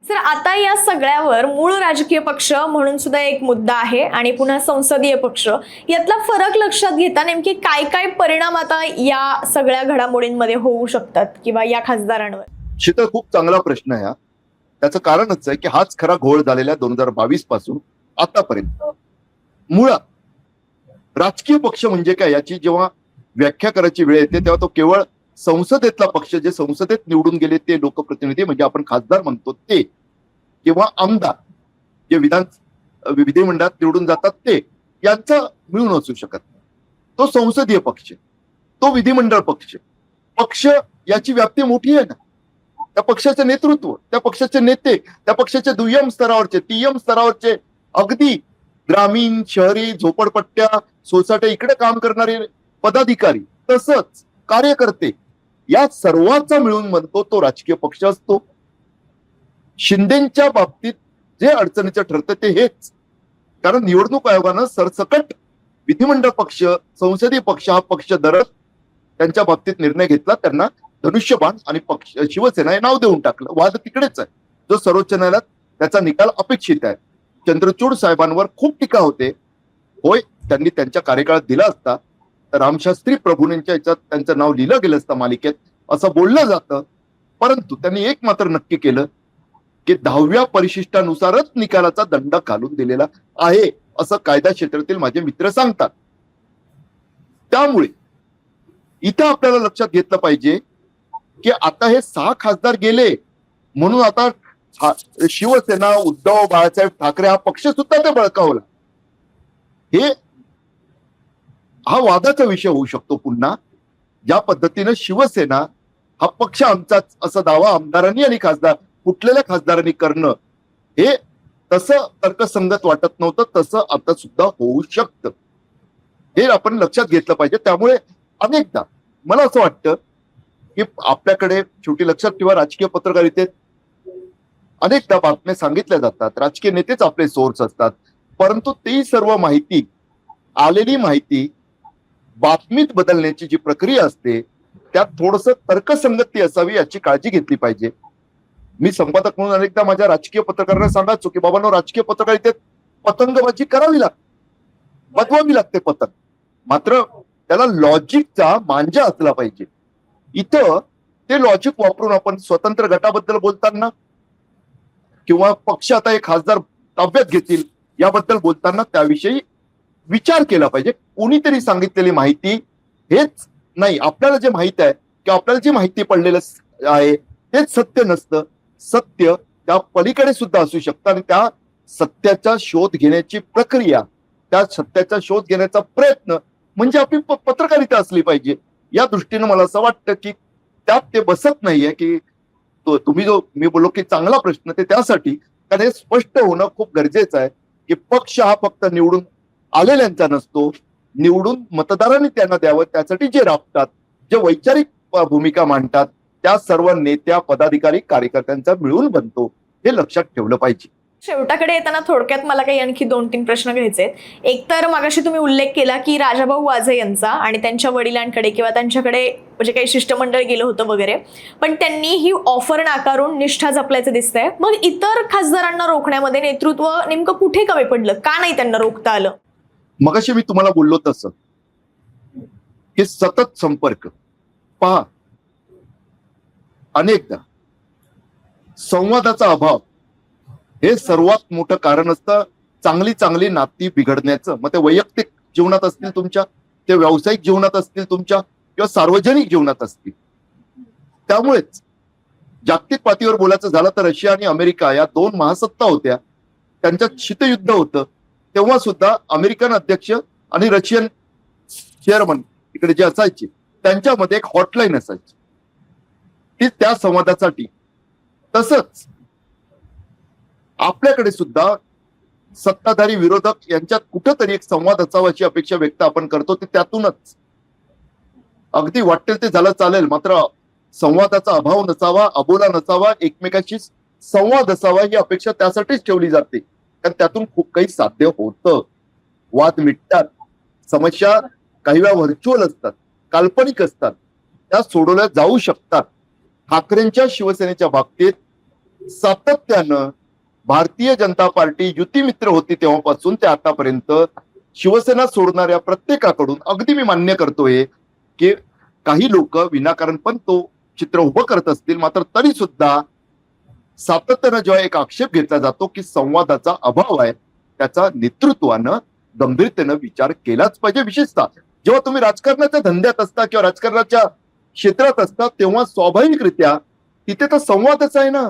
सर, आता या सगळ्यावर मूळ राजकीय पक्ष म्हणून सुद्धा एक मुद्दा आहे आणि पुन्हा संसदीय पक्ष, यातला फरक लक्षात घेता नेमके काय काय परिणाम आता या सगळ्या घडामोडींमध्ये होऊ शकतात किंवा या खासदारांवर? शीतल, खूप चांगला प्रश्न आहे हा. त्याचं कारणच आहे की हाच खरा घोळ झालेला 2022 पासून आतापर्यंत. मुळात राजकीय पक्ष म्हणजे काय याची जेव्हा व्याख्या करायची वेळ येते तेव्हा तो केवळ संसदेतला पक्ष, जे संसदेत निवडून गेले ते लोकप्रतिनिधी म्हणजे आपण खासदार म्हणतो ते, किंवा आमदार जे विधिमंडळात निवडून जातात ते, यांचा मिळून असू शकत नाही. तो संसदीय पक्ष, तो विधिमंडळ पक्ष, पक्ष याची व्याप्ती मोठी आहे ना. त्या पक्षाचे नेतृत्व, त्या पक्षाचे नेते, त्या पक्षाचे दुय्यम स्तरावरचे, तिय्यम स्तरावरचे, अगदी ग्रामीण, शहरी, झोपडपट्ट्या, सोसायट्या इकडे काम करणारे पदाधिकारी, तसंच कार्यकर्ते, या सर्वांचा मिळून म्हणतो तो राजकीय पक्ष असतो. शिंदेच्या बाबतीत जे अडचणीचं ठरतं ते हेच. कारण निवडणूक आयोगानं सरसकट विधिमंडळ पक्ष, संसदीय पक्ष हा पक्ष धरत त्यांच्या बाबतीत निर्णय घेतला. त्यांना धनुष्यबाण आणि पक्ष शिवसेना हे नाव देऊन टाकलं. वाद तिकडेच आहे, जो सर्वोच्च न्यायालयात त्याचा निकाल अपेक्षित आहे. चंद्रचूड साहेबांवर खूप टीका होते. होय, त्यांनी त्यांच्या कार्यकाळात दिला असता तर रामशास्त्री प्रभूंच्या याच्यात त्यांचं नाव लिहिलं गेलं असतं मालिकेत, असं बोललं जातं. परंतु त्यांनी एक मात्र नक्की केलं की 10व्या परिशिष्टानुसारच निकालाचा दंड घालून दिलेला आहे, असं कायदा क्षेत्रातील माझे मित्र सांगतात. त्यामुळे इथं आपल्याला लक्षात घेतलं पाहिजे की आता हे 6 खासदार गेले म्हणून आता शिवसेना, उद्धव बाळासाहेब ठाकरे हा पक्ष सुद्धा ते बळकावला. हा वादाचा विषय होऊ शकतो पुन्हा. ज्या पद्धतीनं शिवसेना हा पक्ष आमचाच असा दावा आमदारांनी आणि कुठलेल्या खासदारांनी करणं हे तसं तर्कसंगत वाटत नव्हतं. तसं आता सुद्धा होऊ शकतं, हे आपण लक्षात घेतलं पाहिजे. त्यामुळे अनेकदा मला असं वाटतं की आपल्याकडे शेवटी लक्षात ठेवा, राजकीय पत्रकारितेत अनेकदा बातम्या सांगितल्या जातात, राजकीय नेतेच आपले सोर्स असतात, परंतु ती सर्व माहिती, आलेली माहिती बातमीत बदलण्याची जी प्रक्रिया असते त्यात थोडस तर्कसंगती असावी याची काळजी घेतली पाहिजे. मी संपादक म्हणून अनेकदा माझ्या राजकीय पत्रकारांना सांगायचो की बाबांनो, राजकीय पत्रकारितेत पतंगबाजी करावी लागते, बदवावी लागते पतंग, मात्र त्याला लॉजिकचा मांजा असला पाहिजे. इथं ते लॉजिक वापरून आपण स्वतंत्र गटाबद्दल बोलताना किंवा पक्ष आता एक खासदार ताब्यात घेतील याबद्दल बोलताना त्याविषयी विचार केला पाहिजे. कोणीतरी सांगितलेली माहिती हेच नाही, आपल्याला जे माहित आहे किंवा आपल्याला जी माहिती पडलेलं आहे तेच सत्य नसतं. सत्य त्या पलीकडे सुद्धा असू शकतं आणि त्या सत्याचा शोध घेण्याची प्रक्रिया, त्या सत्याचा शोध घेण्याचा प्रयत्न म्हणजे आपली पत्रकारिता असली पाहिजे. या दृष्टीनं मला असं वाटतं की त्यात ते बसत नाहीये की तुम्ही जो मी बोललो की चांगला प्रश्न, ते त्यासाठी कारण हे स्पष्ट होणं खूप गरजेचं आहे की पक्ष हा फक्त निवडून आलेल्यांचा नसतो, निवडून मतदारांनी त्यांना द्यावं त्यासाठी जे राबतात, जे वैचारिक भूमिका मांडतात त्या सर्व नेत्या, पदाधिकारी, कार्यकर्त्यांचा मिळून बनतो, हे लक्षात ठेवलं पाहिजे. शेवटाकडे येताना थोडक्यात मला काही आणखी 2-3 प्रश्न घ्यायचे आहेत. एक तर मगाशी तुम्ही उल्लेख केला की राजाभाऊ वाजे यांचा आणि त्यांच्या वडिलांकडे किंवा त्यांच्याकडे म्हणजे काही शिष्टमंडळ गेलं होतं वगैरे, पण त्यांनी ही ऑफर नाकारून निष्ठा जपल्याचं दिसतंय. मग इतर खासदारांना रोखण्यामध्ये नेतृत्व नेमकं कुठे कमी पडलं, का नाही त्यांना रोखता आलं? मगाशी मी तुम्हाला बोललो तसं की सतत संपर्क पहा, अनेकदा संवादाचा अभाव हे सर्वात मोठं कारण असतं चांगली नाती बिघडण्याचं. मग ते वैयक्तिक जीवनात असतील तुमच्या, ते व्यावसायिक जीवनात असतील तुमच्या, किंवा सार्वजनिक जीवनात असतील. त्यामुळेच जागतिक पातळीवर बोलायचं झालं तर रशिया आणि अमेरिका या दोन महासत्ता होत्या, त्यांच्यात शीतयुद्ध होतं. तेव्हा सुद्धा अमेरिकन अध्यक्ष आणि रशियन चेअरमन इकडे जे असायचे त्यांच्यामध्ये एक हॉटलाईन असायची ती त्या संवादासाठी. तसंच आपल्याकडे सुद्धा सत्ताधारी विरोधक यांच्यात कुठंतरी एक संवाद असावा अशी अपेक्षा व्यक्त आपण करतो. ते त्यातूनच अगदी वाटेल ते झालं चालेल, मात्र संवादाचा अभाव नसावा, अबोला नसावा, एकमेकांशी संवाद असावा ही अपेक्षा त्यासाठीच ठेवली जाते, कारण त्यातून खूप काही साध्य होतं. वाद मिटतात, समस्या काही वेळा व्हर्च्युअल असतात, काल्पनिक असतात, त्या सोडवल्या जाऊ शकतात. ठाकरेंच्या शिवसेनेच्या बाबतीत सातत्यानं भारतीय जनता पार्टी युती मित्र होती तेव्हापासून ते आतापर्यंत शिवसेना सोडणाऱ्या प्रत्येकाकडून, अगदी मी मान्य करतोय की काही लोक विनाकारण पण तो चित्र उभं करत असतील, मात्र तरी सुद्धा सातत्यानं जेव्हा एक आक्षेप घेतला जातो की संवादाचा अभाव आहे, त्याचा नेतृत्वानं गंभीरतेनं विचार केलाच पाहिजे. विशेषतः जेव्हा तुम्ही राजकारणाच्या धंद्यात असता किंवा राजकारणाच्या क्षेत्रात असता तेव्हा स्वाभाविकरित्या तिथे तर संवादच आहे ना.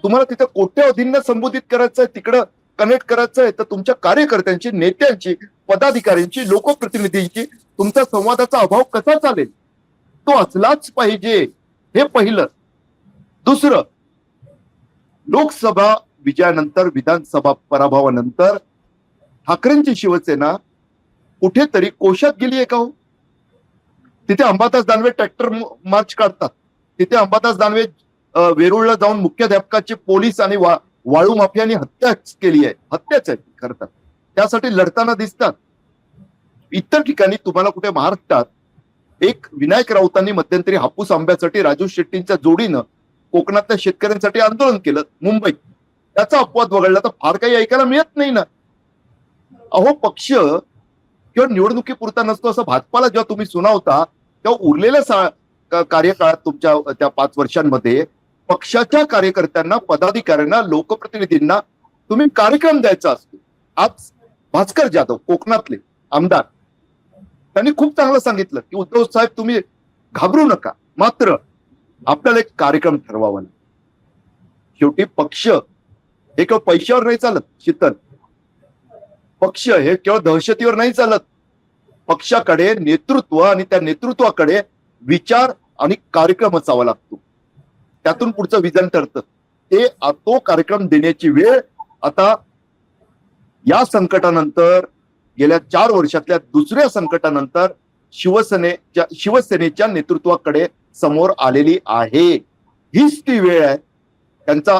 तुम्हाला तिथे कोट्यावधींना संबोधित करायचं आहे, तिकडं कनेक्ट करायचं आहे, तर तुमच्या कार्यकर्त्यांची, नेत्यांची, पदाधिकाऱ्यांची, लोकप्रतिनिधींची तुमचा संवादाचा अभाव कसा चालेल? तो असलाच पाहिजे, हे पहिलं. दुसरं, लोकसभा विजयानंतर, विधानसभा पराभवानंतर ठाकरेंची शिवसेना कुठेतरी कोशात गेली आहे का हो? तिथे अंबादास दानवे ट्रॅक्टर मार्च काढतात, तिथे अंबादास दानवे वेरूळला जाऊन मुख्याध्यापकाची पोलीस आणि वाळू माफियांनी हत्याच केली आहे, हत्याच आहे करतात, त्यासाठी लढताना दिसतात. इतर ठिकाणी तुम्हाला कुठे महाराष्ट्रात एक विनायक राऊतांनी मध्यंतरी हापूस आंब्यासाठी राजू शेट्टींच्या जोडीनं कोकणातल्या शेतकऱ्यांसाठी आंदोलन केलं मुंबईत, त्याचा अपवाद वगळला तर फार काही ऐकायला मिळत नाही ना. अहो, पक्ष किंवा निवडणुकीपुरता नसतो असं भाजपाला जेव्हा तुम्ही सुनावता तेव्हा उरलेल्या कार्यकाळात तुमच्या त्या 5 वर्षांमध्ये पक्षाच्या कार्यकर्त्यांना, पदाधिकाऱ्यांना, लोकप्रतिनिधींना तुम्ही कार्यक्रम द्यायचा असतो. आज भास्कर जाधव कोकणातले आमदार त्यांनी खूप चांगलं सांगितलं की उद्धव साहेब तुम्ही घाबरू नका, मात्र आपल्याला एक कार्यक्रम ठरवावा लागेल. शेवटी पक्ष हे केवळ पैशावर नाही चालत शीतल. पक्ष हे केवळ दहशतीवर नाही चालत. पक्षाकडे नेतृत्व आणि त्या नेतृत्वाकडे विचार आणि कार्यक्रम असावा लागतो. त्यातून पुढचं विजन ठरतं. तो कार्यक्रम देण्याची वेळ आता या संकटानंतर, गेल्या 4 वर्षातल्या दुसऱ्या संकटानंतर शिवसेनेच्या नेतृत्वाकडे समोर आलेली आहे. हीच ती वेळ आहे. त्यांचा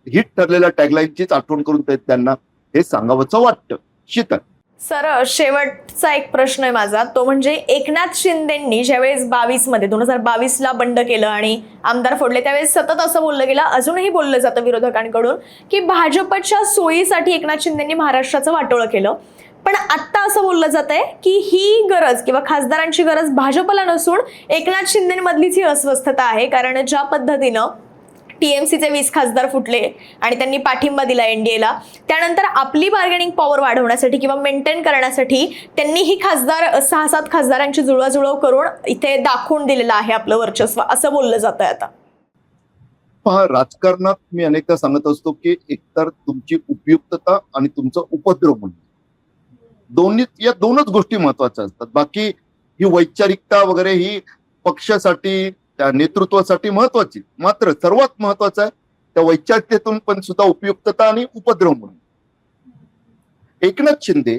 हिट ठरलेल्या टॅगलाईनचीच आठवण करून त्यांना हे सांगावंसं वाटतं. शीतल, सर, शेवटचा एक प्रश्न आहे माझा, तो म्हणजे एकनाथ शिंदेंनी ज्यावेळेस 2022ला बंड केलं आणि आमदार फोडले, त्यावेळेस सतत असं बोललं गेलं, अजूनही बोललं जातं विरोधकांकडून, की भाजपच्या सोयीसाठी एकनाथ शिंदेंनी महाराष्ट्राचं वाटोळं केलं. पण आता असं बोललं जात आहे की ही गरज किंवा खासदारांची गरज भाजपला नसून एकनाथ शिंदेमधलीच ही अस्वस्थता आहे. कारण ज्या पद्धतीनं टीएमसीचे 20 खासदार फुटले आणि त्यांनी पाठिंबा दिला एनडीएला, त्यानंतर आपली बार्गेनिंग पॉवर वाढवण्यासाठी किंवा मेंटेन करण्यासाठी त्यांनी ही 6-7 खासदारांची जुळवाजुळव करून इथे दाखवून दिलेलं आहे आपलं वर्चस्व, असं बोललं जात आहे आता. पहा, राजकारणात मी अनेकदा सांगत असतो की एकतर तुमची उपयुक्तता आणि तुमचं उपद्रव म्हणून या दोनच गोष्टी महत्वाच्या असतात. बाकी ही वैचारिकता वगैरे ही पक्षासाठी, त्या नेतृत्वासाठी महत्वाची. मात्र सर्वात महत्वाचं आहे त्या वैचारिकतेतून पण सुद्धा उपयुक्तता आणि उपद्रव म्हणून. एकनाथ शिंदे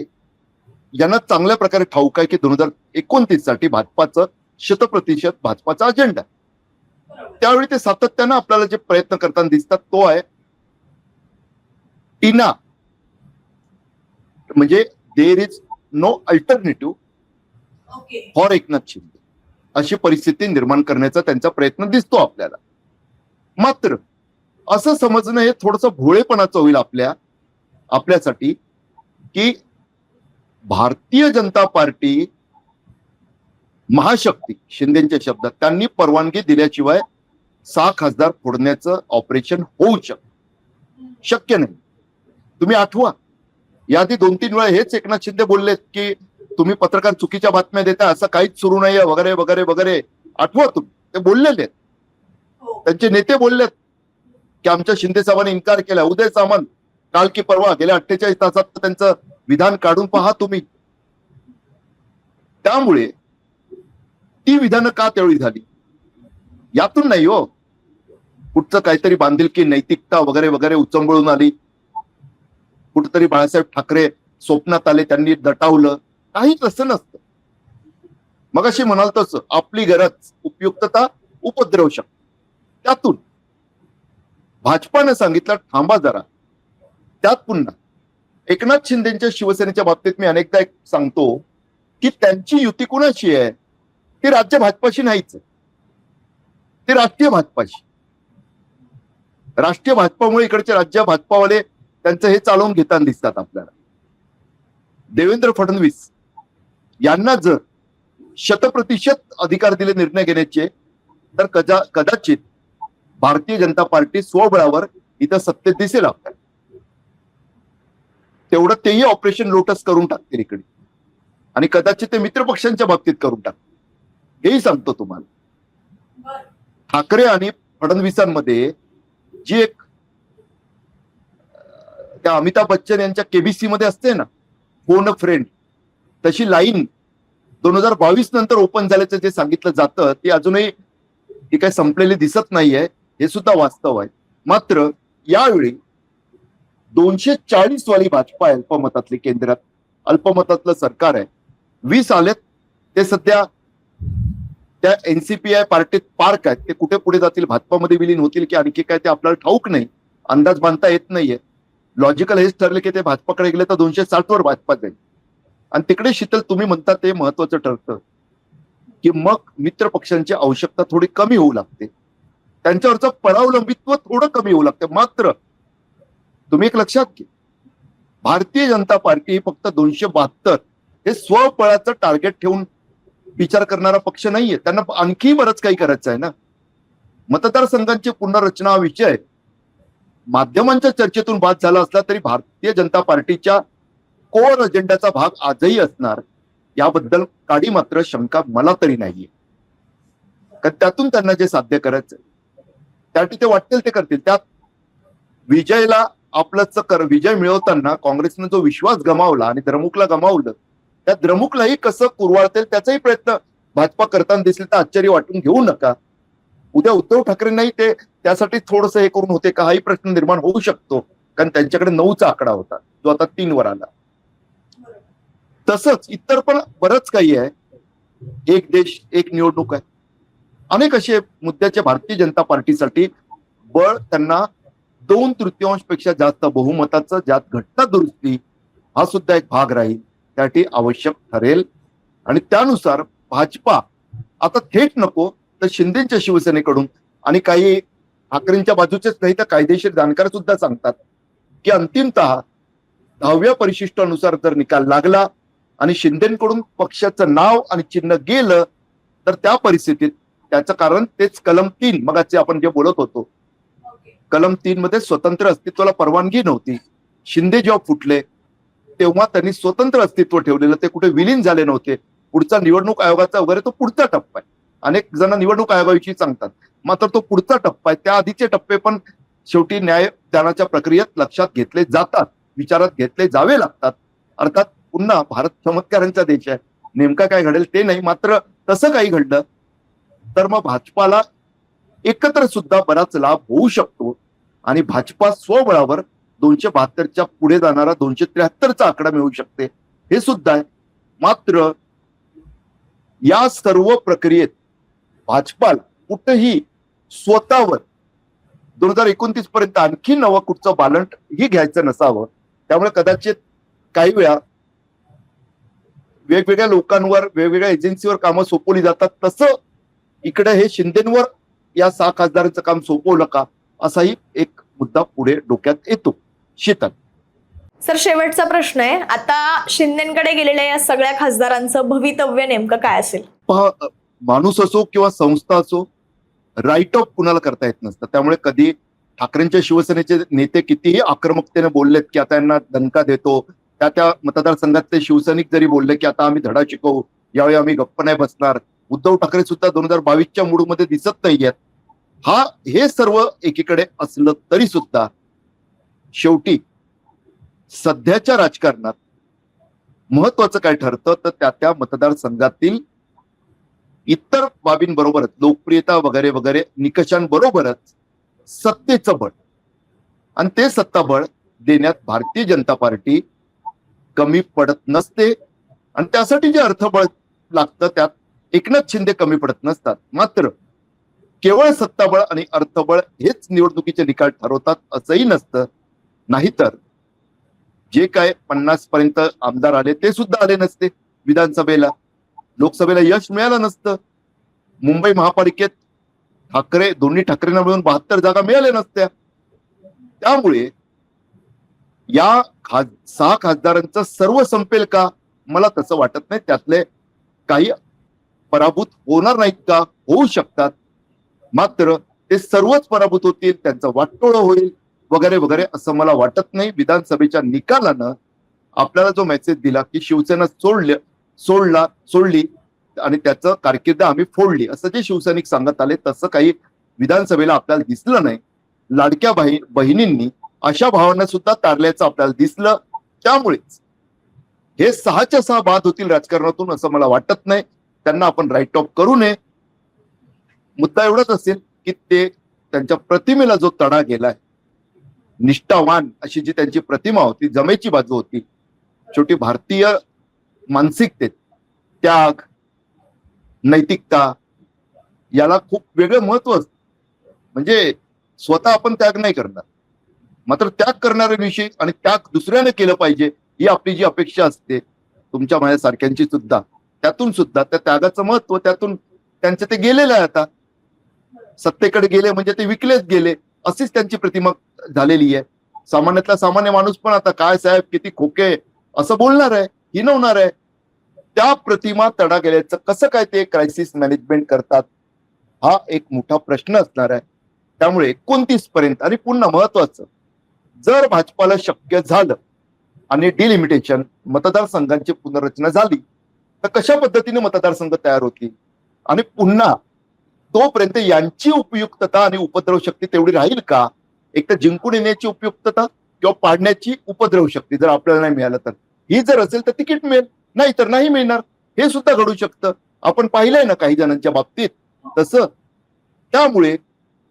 यांना चांगल्या प्रकारे ठाऊक आहे की 2029 साठी भाजपाचं 100% भाजपाचा अजेंडा. त्यावेळी ते सातत्यानं आपल्याला जे प्रयत्न करताना दिसतात तो आहे टीना, म्हणजे there is no alternative for Eknath Shinde, अशी परिस्थिती निर्माण करण्याचा त्यांचा प्रयत्न दिसतो आपल्याला. मात्र असं समजणं हे थोडंसं भोळेपणाचं होईल आपल्यासाठी की भारतीय जनता पार्टी महाशक्ती, शिंदेच्या शब्दात, त्यांनी परवानगी दिल्याशिवाय 6 खासदार फोडण्याचं ऑपरेशन होऊ शक्य नाही. तुम्ही आठवा, याआधी 2-3 वेळा हेच एकनाथ शिंदे बोललेत की तुम्ही पत्रकार चुकीच्या बातम्या देता, असं काहीच सुरू नाहीये वगैरे वगैरे वगैरे. आठवा तुम्ही, ते बोललेले आहेत. त्यांचे नेते बोललेत की आमच्या शिंदे साहेबांनी इन्कार केला. उदय सामंत काल की परवा गेल्या 48 तासात त्यांचं विधान काढून पहा तुम्ही. त्यामुळे ती विधानं का त्यावेळी झाली यातून नाही हो, कुठचं काहीतरी बांधिलकी, नैतिकता वगैरे वगैरे उचंबळून आली. कुठेतरी बाळासाहेब ठाकरे स्वप्नात आले, त्यांनी दटावलं. काहीच असं नसतं. मगाशी म्हणाल तसं आपली गरज उपयुक्तता, उपद्रव शक्ती. त्यातून भाजपानं सांगितलं थांबा जरा. त्यात पुन्हा एकनाथ शिंदेच्या शिवसेनेच्या बाबतीत मी अनेकदा सांगतो की त्यांची युती कुणाशी आहे, ती राज्य भाजपाशी नाहीच, ते राष्ट्रीय भाजपाशी. राष्ट्रीय भाजपामुळे इकडचे राज्य भाजपावाले त्यांचं हे चालवून घेताना दिसतात आपल्याला. देवेंद्र फडणवीस यांना जर 100% अधिकार दिले निर्णय घेण्याचे, तर कदाचित भारतीय जनता पार्टी स्वबळावर इथं सत्तेत दिसेल आपल्याला. तेवढं तेही ऑपरेशन लोटस करून टाकतील इकडे, आणि कदाचित ते मित्रपक्षांच्या बाबतीत करून टाकतील. हेही सांगतो तुम्हाला. ठाकरे आणि फडणवीसांमध्ये जी एक त्या अमिताभ बच्चन यांच्या केबीसी मध्ये असते ना, फोन फ्रेंड, तशी लाईन 2022 नंतर ओपन झाल्याचं जे सांगितलं जातं ती अजूनही ती काही संपलेली दिसत नाहीये, हे सुद्धा वास्तव आहे. मात्र यावेळी 240 वाली भाजपा आहे अल्पमतातली, केंद्रात अल्पमतातलं सरकार आहे. 20 आलेत, ते सध्या त्या एनसीपीआय पार्टीत पार्क आहेत. ते कुठे पुढे जातील, भाजपामध्ये विलीन होतील की आणखी काय, ते आपल्याला ठाऊक नाही, अंदाज बांधता येत नाहीये. लॉजिकल हेच ठरले की ते भाजपाकडे गेले तर 260 वर भाजपा जाईल. आणि तिकडे शीतल तुम्ही म्हणता ते महत्वाचं ठरतं की मग मित्र पक्षांची आवश्यकता थोडी कमी होऊ लागते, त्यांच्यावरचं परावलंबित्व थोडं कमी होऊ लागतं. मात्र तुम्ही एक लक्षात घ्या, भारतीय जनता पार्टी ही फक्त 272 हे स्वबळाचं टार्गेट ठेवून विचार करणारा पक्ष नाहीये. त्यांना आणखी बरंच काही करायचं आहे ना. मतदारसंघांची पुनर्रचना हा विषय माध्यमांच्या चर्चेतून बाद झाला असला तरी भारतीय जनता पार्टीच्या कोर अजेंड्याचा भाग आजही असणार, याबद्दल काडी मात्र शंका मला तरी नाहीये. कारण त्यातून त्यांना जे साध्य करायचंय त्यासाठी ते वाटेल ते करतील. त्यात विजयला विजय मिळवताना काँग्रेसनं जो विश्वास गमावला आणि द्रमुकला गमावलं, त्या द्रमुकलाही कसं कुरवाळता येईल त्याचाही प्रयत्न भाजपा करताना दिसले तर आश्चर्य वाटून घेऊ नका. उद्या उद्धव ठाकरेंनाही ते त्यासाठी थोडंसं हे करून होते का हाही प्रश्न निर्माण होऊ शकतो, कारण त्यांच्याकडे 9चा आकडा होता जो आता 3 वर आला. तसंच इतर पण बरंच काही आहे. एक देश एक निवडणूक आहे, अनेक असे मुद्द्याचे भारतीय जनता पार्टीसाठी बळ त्यांना 2/3 पेक्षा जास्त बहुमताचं ज्यात घटना दुरुस्ती हा सुद्धा एक भाग राहील, त्यासाठी आवश्यक ठरेल. आणि त्यानुसार भाजपा आता थेट नको तर शिंदेच्या शिवसेनेकडून आणि काही ठाकरेंच्या बाजूचेच नाही तर कायदेशीर जाणकार सुद्धा सांगतात की अंतिमतः 10व्या परिशिष्टानुसार जर निकाल लागला आणि शिंदेकडून पक्षाचं नाव आणि चिन्ह गेलं तर त्या परिस्थितीत त्याचं कारण तेच कलम 3 मगाचे आपण जे बोलत होतो, कलम 3 मध्ये स्वतंत्र अस्तित्वाला परवानगी नव्हती. शिंदे जेव्हा फुटले तेव्हा त्यांनी स्वतंत्र अस्तित्व ठेवलेलं, ते कुठे विलीन झाले नव्हते. पुढचा निवडणूक आयोगाचा वगैरे तो पुढचा टप्पा आहे. अनेक जण निवडणूक आयोगाविषयी सांगतात, मात्र तो पुढचा टप्पा आहे. त्या आधीचे टप्पे पण शेवटी न्यायदानाच्या प्रक्रियेत लक्षात घेतले जातात, विचारात घेतले जावे लागतात. अर्थात पुन्हा भारत चमत्कारांचा देश आहे, नेमका काय घडेल ते नाही. मात्र तसं काही घडलं तर मग भाजपाला एकत्र सुद्धा बराच लाभ होऊ शकतो आणि भाजपा स्वबळावर 272च्या पुढे जाणारा 273चा आकडा मिळवू शकते, हे सुद्धा आहे. मात्र या सर्व प्रक्रियेत भाजपाला कुठेही स्वतःवर 2029 पर्यंत आणखी नवं कुठचं बालंट ही घ्यायचं नसावं. त्यामुळे कदाचित काही वेळा वेगवेगळ्या लोकांवर वेगवेगळ्या एजन्सीवर कामं सोपवली जातात, तसं इकडे हे शिंदेवर या 6 खासदारांचं काम सोपवलं का असाही एक मुद्दा पुढे डोक्यात येतो. शीतल सर, शेवटचा प्रश्न आहे. आता शिंदेकडे गेलेल्या या सगळ्या खासदारांचं भवितव्य नेमकं काय असेल? माणूस असो किंवा संस्था असो, राईट ऑफ कुणाला करता येत नसतं. त्यामुळे कधी ठाकरेंच्या शिवसेनेचे नेते कितीही आक्रमकतेने बोललेत की आता यांना दणका देतो, त्या मतदारसंघातले शिवसैनिक जरी बोलले की आता आम्ही धडा शिकवू, यावेळी आम्ही गप्प नाही बसणार, उद्धव ठाकरे सुद्धा 2022च्या मूडमध्ये दिसत नाहीयेत. हे सर्व एकीकडे असलं तरी सुद्धा शेवटी सध्याच्या राजकारणात महत्वाचं काय ठरतं तर त्या मतदारसंघातील इतर बाबींबरोबरच लोकप्रियता वगैरे वगैरे निकषांबरोबरच सत्तेचं बळ, आणि ते सत्ताबळ देण्यात भारतीय जनता पार्टी कमी पडत नसते. आणि त्यासाठी जे अर्थबळ लागतं त्यात एकनाथ शिंदे कमी पडत नसतात. मात्र केवळ सत्ताबळ आणि अर्थबळ हेच निवडणुकीचे निकाल ठरवतात असंही नसतं. नाहीतर जे काय 50 पर्यंत आमदार आले ते सुद्धा आले नसते विधानसभेला, लोकसभेला यश मिळालं नसतं. मुंबई महापालिकेत दोन्ही ठाकरेंना मिळून 72 जागा मिळाल्या नसत्या. त्यामुळे या 6 खासदारांचं सर्व संपेल का? मला तसं वाटत नाही. त्यातले काही पराभूत होणार नाहीत का? होऊ शकतात. मात्र ते सर्वच पराभूत होतील, त्यांचं वाटोळं होईल वगैरे वगैरे असं मला वाटत नाही. विधानसभेच्या निकालानं आपल्याला जो मेसेज दिला की शिवसेना सोडली आणि त्याचं कारकीर्द आम्ही फोडली असं जे शिवसैनिक सांगत आले, तसं काही विधानसभेला आपल्याला दिसलं नाही. लाडक्या बहिणींनी अशा भावांना सुद्धा तारल्याचं आपल्याला दिसलं. त्यामुळेच हे 6च्या 6 बाद होतील राजकारणातून असं मला वाटत नाही. त्यांना आपण राईट ऑफ करू नये. मुद्दा एवढाच असेल की ते त्यांच्या प्रतिमेला जो तडा गेलाय, निष्ठावान अशी जी त्यांची प्रतिमा होती, जमेची बाजू होती, शेवटी भारतीय मानसिकतेत त्याग, नैतिकता याला खूप वेगळं महत्व असतं. म्हणजे स्वतः आपण त्याग नाही करणार, मात्र त्याग करणाऱ्याविषयी आणि त्याग दुसऱ्याने केलं पाहिजे ही आपली जी अपेक्षा असते तुमच्या माझ्यासारख्यांची सुद्धा, त्यातून सुद्धा त्या त्यागाचं महत्व, त्यातून त्यांचे ते गेलेलं आहे. आता सत्तेकडे गेले म्हणजे ते विकलेच गेले अशीच त्यांची प्रतिमा झालेली आहे. सामान्यातला सामान्य माणूस पण आता काय साहेब किती खोके असं बोलणार आहे, हिनवणार आहे. त्या प्रतिमा तडा गेल्याचं कसं काय ते क्रायसिस मॅनेजमेंट करतात हा एक मोठा प्रश्न असणार आहे. त्यामुळे 29 पर्यंत, आणि पुन्हा महत्वाचं, जर भाजपाला शक्य झालं आणि डिलिमिटेशन मतदारसंघांची पुनर्रचना झाली तर कशा पद्धतीने मतदारसंघ तयार होतील, आणि पुन्हा तोपर्यंत यांची उपयुक्तता आणि उपद्रव शक्ती तेवढी राहील का एक तर जिंकून येण्याची उपयुक्तता किंवा पाडण्याची उपद्रव शक्ती जर आपल्याला नाही मिळालं तर, ही जर असेल तर तिकीट मिळेल, नाही तर नाही मिळणार. हे सुद्धा घडू शकतं. आपण पाहिलंय ना काही जणांच्या बाबतीत तसं. त्यामुळे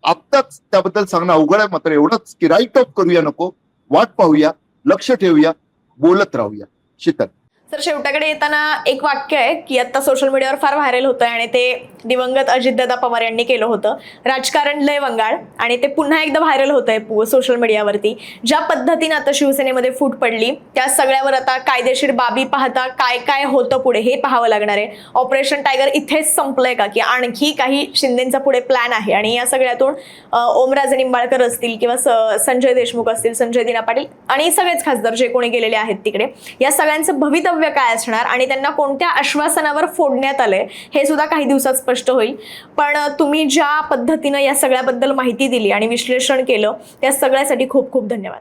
आत्ताच त्याबद्दल सांगणं अवघड आहे. मात्र एवढंच की राईट ऑफ करूया नको, वाट पाहूया, लक्ष ठेवूया, बोलत राहूया. शीतल, सर, शेवटाकडे येताना एक वाक्य आहे की आता सोशल मीडियावर फार व्हायरल होतं आणि ते दिवंगत अजितदादा पवार यांनी केलं होतं, राजकारण लय वंगाळ, आणि ते पुन्हा एकदा व्हायरल होत आहे सोशल मीडियावरती. ज्या पद्धतीने आता शिवसेनेमध्ये फूट पडली त्या सगळ्यावर आता कायदेशीर बाबी पाहता काय काय होतं पुढे हे पाहावं लागणार आहे. ऑपरेशन टायगर इथेच संपलंय का, की आणखी काही शिंदेचा पुढे प्लॅन आहे? आणि या सगळ्यातून ओमराजे निंबाळकर असतील किंवा संजय देशमुख असतील, संजय दिना पाटील आणि सगळेच खासदार जे कोणी गेलेले आहेत तिकडे, या सगळ्यांचं भवितव्य काय असणार आणि त्यांना कोणत्या आश्वासनावर फोडण्यात आलंय हे सुद्धा काही दिवसात स्पष्ट होईल. पण तुम्ही ज्या पद्धतीनं या सगळ्याबद्दल माहिती दिली आणि विश्लेषण केलं त्या सगळ्यासाठी खूप खूप धन्यवाद.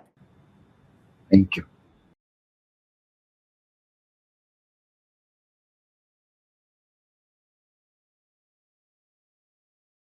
थँक्यू.